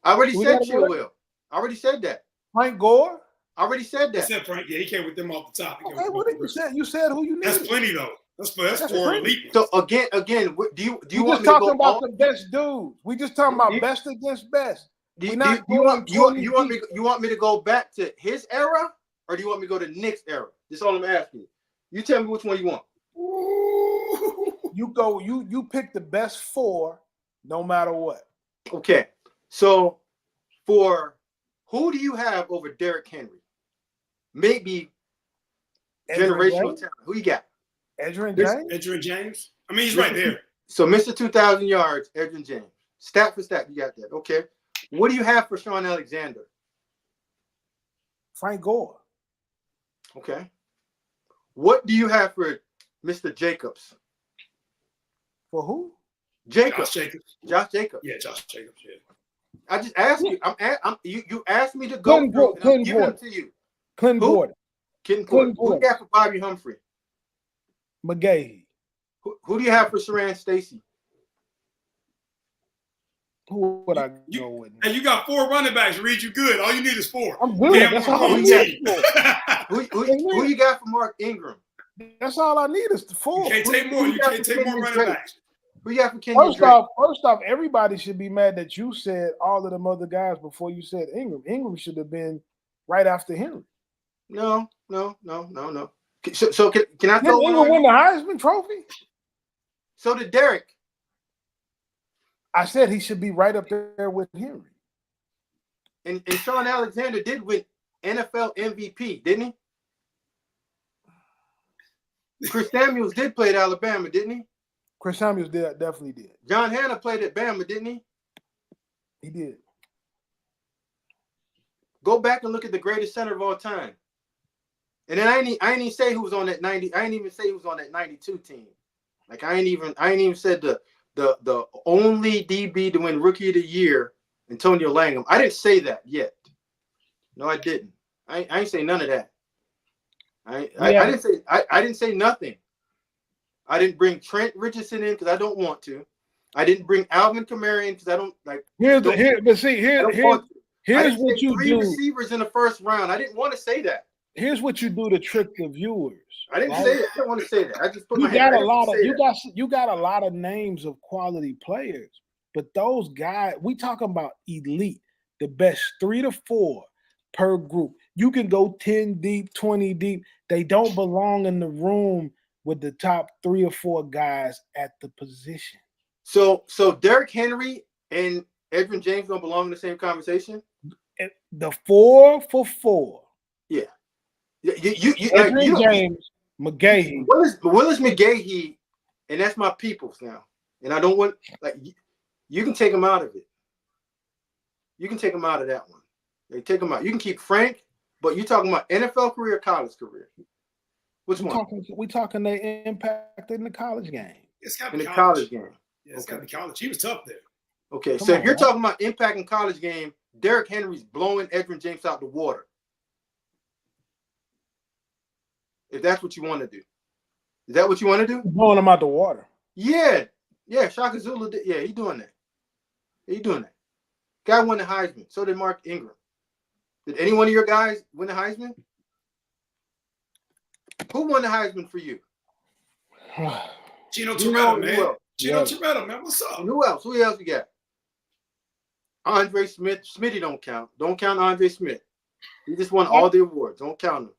I already said Chilwell. I already said that. Frank Gore. I already said that. Except Frank, yeah, he came with them off the top. Okay, what did you say? You said who you need. That's plenty though. That's for elite. So again, do you want me to talking go about the best dudes? We just talking about best against best. You want me to go back to his era, or do you want me to go to Nick's era? That's all I'm asking you. You tell me which one you want. You go. You pick the best 4, no matter what. Okay. So, for who do you have over Derrick Henry? Maybe generational talent. Who you got? Edgerrin James. I mean, he's right there. So, Mr. 2,000 yards, Edgerrin James. Stat for stat, you got that. Okay. What do you have for Sean Alexander? Frank Gore. Okay. What do you have for Mr. Jacobs? For who? Jacobs. Josh Jacobs. Yeah, Josh Jacobs. Yeah. I just asked you. You asked me to go. I'm giving them to you. Clinton Porter. Who do you have for Bobby Humphrey? McGahee. Who do you have for Saran Stacy? Who would I go with? And you got 4 running backs. Read you good. All you need is 4. I'm good. Damn, that's all I need. Who you got for Mark Ingram? That's all I need is the 4. You can't take more. You can't take more running backs. Who you got for Kenyon Drake? First off, everybody should be mad that you said all of them other guys before you said Ingram. Ingram should have been right after Henry. No. So can I throw Ingram win the Heisman Trophy? So did Derek. I said he should be right up there with Henry. And Sean Alexander did win NFL MVP, didn't he? Chris Samuels did play at Alabama, didn't he? Chris Samuels definitely did. John Hanna played at Bama, didn't he? He did. Go back and look at the greatest center of all time. And then I ain't even say who was on that 90. I ain't even say who was on that 92 team. Like I ain't even said the only DB to win Rookie of the Year, Antonio Langham. I didn't say that yet. No, I didn't. I ain't say none of that. I didn't say nothing. I didn't bring Trent Richardson in because I don't want to. I didn't bring Alvin Kamara in because I don't like. Here's what you do. 3 receivers in the first round. I didn't want to say that. Here's what you do to trick the viewers. I didn't say it. I don't want to say that. I just put my hand. You got a lot of names of quality players, but those guys we talking about elite, the best 3 to 4 per group. You can go 10 deep, 20 deep. They don't belong in the room with the top 3 or 4 guys at the position. So Derrick Henry and Edwin James don't belong in the same conversation? The 4 for 4. Yeah. Edwin James, McGahee. Willis McGahee, and that's my peoples now. And I don't want, you can take him out of it. You can take him out of that one. They take him out. You can keep Frank, but you're talking about NFL career or college career? Which one? We talking the impact in the college game. It's got to in be the college game. Yeah, it's got to be college. He was tough there. Okay, so if you're talking about impact in college game, Derrick Henry's blowing Edwin James out the water. If that's what you want to do. Is that what you want to do? Blowing him out the water. Yeah. Yeah, Shaka Zulu did. Yeah, he's doing that. He's doing that. Guy won the Heisman. So did Mark Ingram. Did any one of your guys win the Heisman? Who won the Heisman for you? Gino Toretta, man. Gino Yeah. Toretta, man. What's up? Who else? Who else you got? Andre Smith. Smitty don't count. Don't count Andre Smith. He just won all the awards. Don't count him.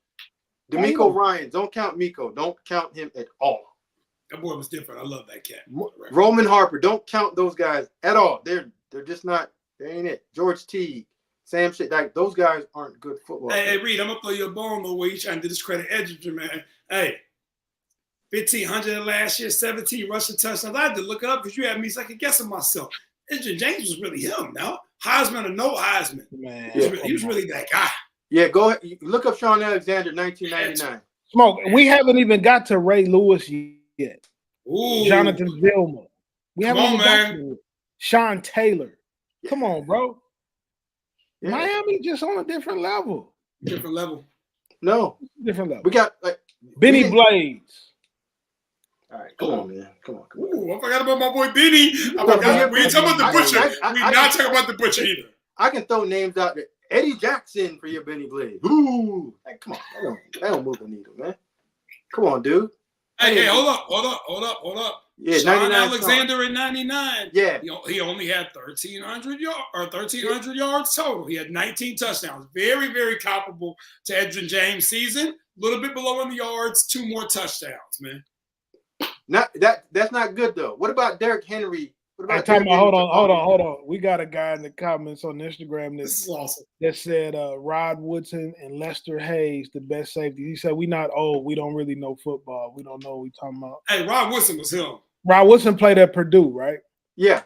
D'Amico Ryan. Don't count Miko. Don't count him at all. That boy was different. I love that cat. Roman Harper. Don't count those guys at all. They're just not. They ain't it. George Teague. Sam shit. Like those guys aren't good football. Hey, Reed, I'm gonna throw you a bone though where you trying to discredit Edgerton, man. Hey, 1,500 last year, 17 rushing touchdowns. I had to look it up because you had me second guessing myself. Edgerton James was really him now. Heisman or no Heisman. Man, he was really that guy. Yeah, go ahead. Look up Sean Alexander, 1999. Smoke. We haven't even got to Ray Lewis yet. Ooh. Jonathan Vilma. We haven't even got man. to it. Sean Taylor. Yeah. Come on, bro. Yeah. Miami just on a different level. Different level. No. Different level. We got Benny Blades. All right, come on, man. Come on. Ooh, I forgot about my boy Benny. We ain't talking about the butcher. We're not talking about the butcher either. I can throw names out there. Eddie Jackson for your Benny Blades. Ooh. Hey, come on. That don't move the needle, man. Come on, dude. Hey, hold up. Yeah, Sean Alexander in 99. Yeah. He only had 1,300 yards total. He had 19 touchdowns. Very, very comparable to Edgerton James' season. A little bit below in the yards, 2 more touchdowns, man. That's not good though. What about Derrick Henry? Hold on. We got a guy in the comments on Instagram This is awesome. that said Rod Woodson and Lester Hayes, the best safety. He said, we not old. We don't really know football. We don't know what we talking about. Hey, Rod Woodson was him. Rod Woodson played at Purdue, right? Yeah.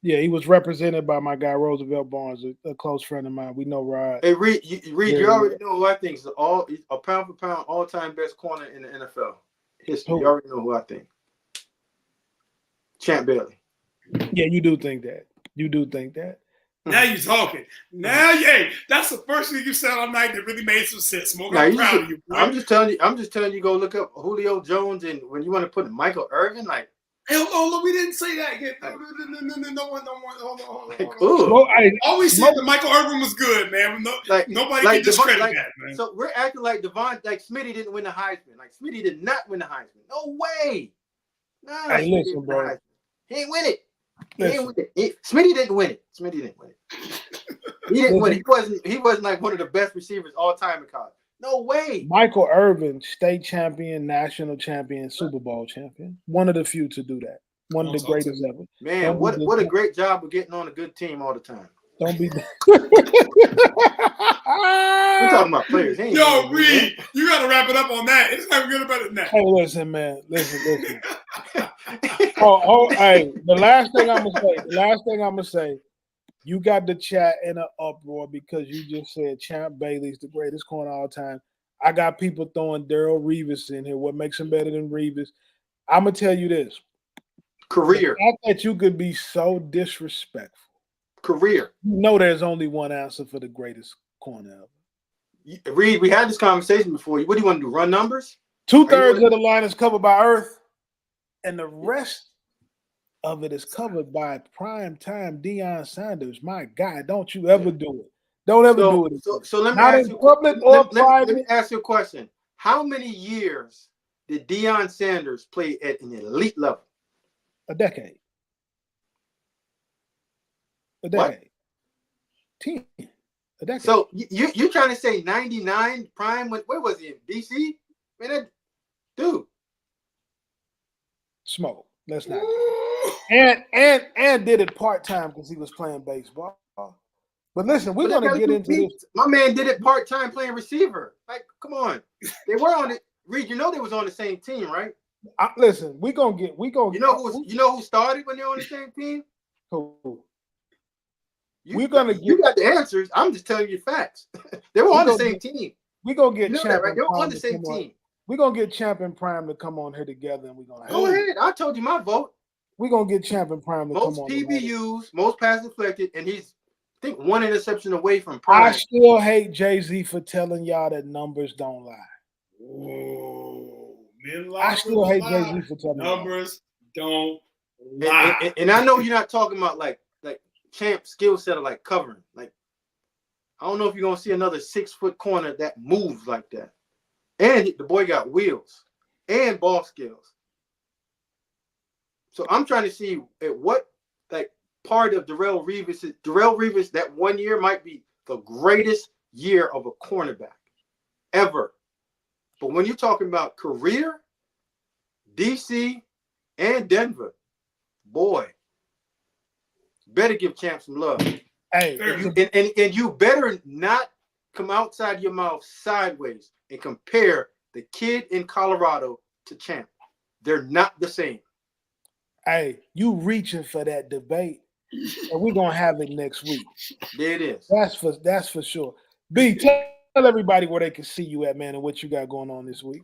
Yeah, he was represented by my guy Roosevelt Barnes, a close friend of mine. We know Rod. Hey, Reed, you already know who I think is a pound for pound all-time best corner in the NFL history. Who? You already know who I think. Champ Bailey. Yeah, you do think that. You do think that. Now you're talking. Hey, that's the first thing you said all night that really made some sense. Smoke, I'm proud of you, bro. I'm just telling you, go look up Julio Jones, and when you want to put Michael Irvin, like. Hey, hold on, we didn't say that yet. No one. Hold on. Ooh. Always said that Michael Irvin was good, man. Nobody can discredit that, man. So we're acting like Smitty didn't win the Heisman. Like Smitty did not win the Heisman. No way. Nah, hey, listen, bro. He ain't win it. Smitty didn't win it. He didn't win it. He wasn't like one of the best receivers all time in college. No way. Michael Irvin, state champion, national champion, Super Bowl champion. One of the few to do that. One of the greatest ever. Man, what a great job of getting on a good team all the time. Don't be. We're talking about players. Yo, Reed, you got to wrap it up on that. It's not good about it now. Hey, listen, man. Listen. Hey, the last thing I'm gonna say. You got the chat in an uproar because you just said Champ Bailey's the greatest corner of all time. I got people throwing Darrell Revis in here. What makes him better than Revis? I'm gonna tell you this. Career. The fact that you could be so disrespectful. Career. You know there's only one answer for the greatest corner ever. Reed, we had this conversation before. What do you want to do? Run numbers? 2/3 of the line is covered by Earth, and the rest of it is covered by prime time Deion Sanders. My God, don't you ever do it. Don't ever do it. So let me Not ask in you, public or private. Let me ask you a question. How many years did Deion Sanders play at an elite level? A decade. What? 10. A decade. So you're trying to say 99 prime? Where was he in DC? Man, dude. Smoke. Let's not. And did it part-time because he was playing baseball. But listen, we're going to get into this. My man did it part-time playing receiver. Like, come on. They were on it. Reed, you know they was on the same team, right? Listen, we gonna. You know who started when they're on the same team? Who? You got the answers. I'm just telling you facts. They were on the same team. We're gonna get Champion. Right? They were on the same team. We're gonna get Champion Prime to come on here together, and we're gonna go ahead. I told you my vote. We're gonna get Champion Prime to come on. Most PBUs, most pass deflected, and he's I think one interception away from Prime. I still hate Jay-Z for telling y'all that numbers don't lie. Whoa. I still hate Jay-Z for telling numbers don't lie. And I know you're not talking about like Champ skill set of like covering. Like, I don't know if you're gonna see another 6-foot corner that moves like that. And the boy got wheels and ball skills. So I'm trying to see at what like part of Darrelle Revis that 1 year might be the greatest year of a cornerback ever. But when you're talking about career, DC and Denver, boy, better give Champ some love. Hey, and you better not come outside your mouth sideways and compare the kid in Colorado to Champ. They're not the same. Hey, you reaching for that debate, and we're gonna have it next week. There it is. That's for sure. B, tell everybody where they can see you at, man, and what you got going on this week.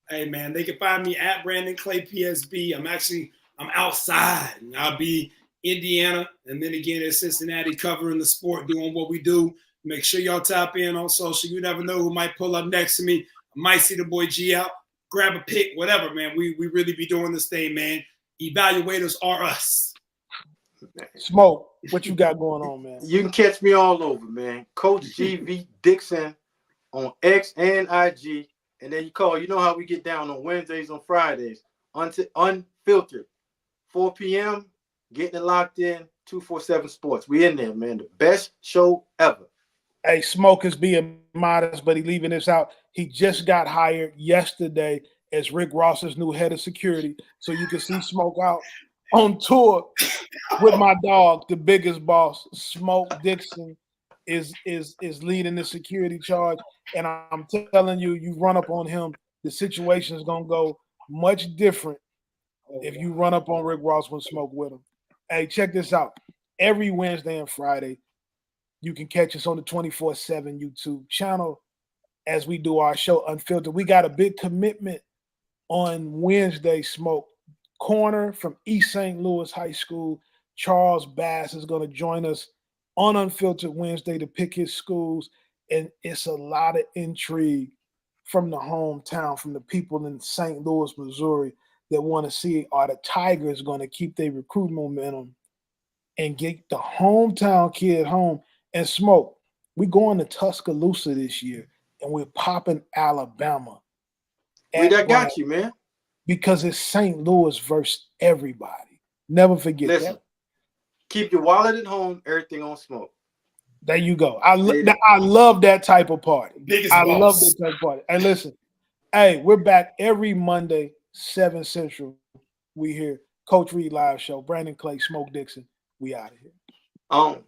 Hey, man, they can find me at Brandon Clay PSB. I'm outside, and I'll be Indiana, and then again in Cincinnati covering the sport, doing what we do. Make sure y'all tap in on social. You never know who might pull up next to me. I might see the boy G out, grab a pick, whatever, man. We really be doing this thing, man. Evaluators are us. Smoke, what you got going on, man? You can catch me all over, man. Coach GV Dixon on X and IG. And then you know how we get down on Wednesdays, on Fridays. Unfiltered. 4 p.m., getting it locked in, 247 Sports. We in there, man. The best show ever. Hey, Smoke is being modest, but he leaving this out. He just got hired yesterday as Rick Ross's new head of security. So you can see Smoke out on tour with my dog, the biggest boss. Smoke Dixon is leading the security charge. And I'm telling you, you run up on him, the situation is going to go much different if you run up on Rick Ross when Smoke with him. Hey, check this out. Every Wednesday and Friday, you can catch us on the 24/7 YouTube channel as we do our show Unfiltered. We got a big commitment on Wednesday, Smoke. Corner from East St. Louis High School, Charles Bass is going to join us on Unfiltered Wednesday to pick his schools. And it's a lot of intrigue from the hometown, from the people in St. Louis, Missouri, that want to see are the Tigers going to keep their recruit momentum and get the hometown kid home. And Smoke, we're going to Tuscaloosa this year, and we're popping Alabama. I got you, man. Because it's St. Louis versus everybody. Never forget that. Keep your wallet at home, everything on Smoke. There you go. I love that type of party. Love that type of party. And listen, hey, we're back every Monday, 7 Central. We here. Coach Reed Live Show. Brandon Clay, Smoke Dixon. We out of here.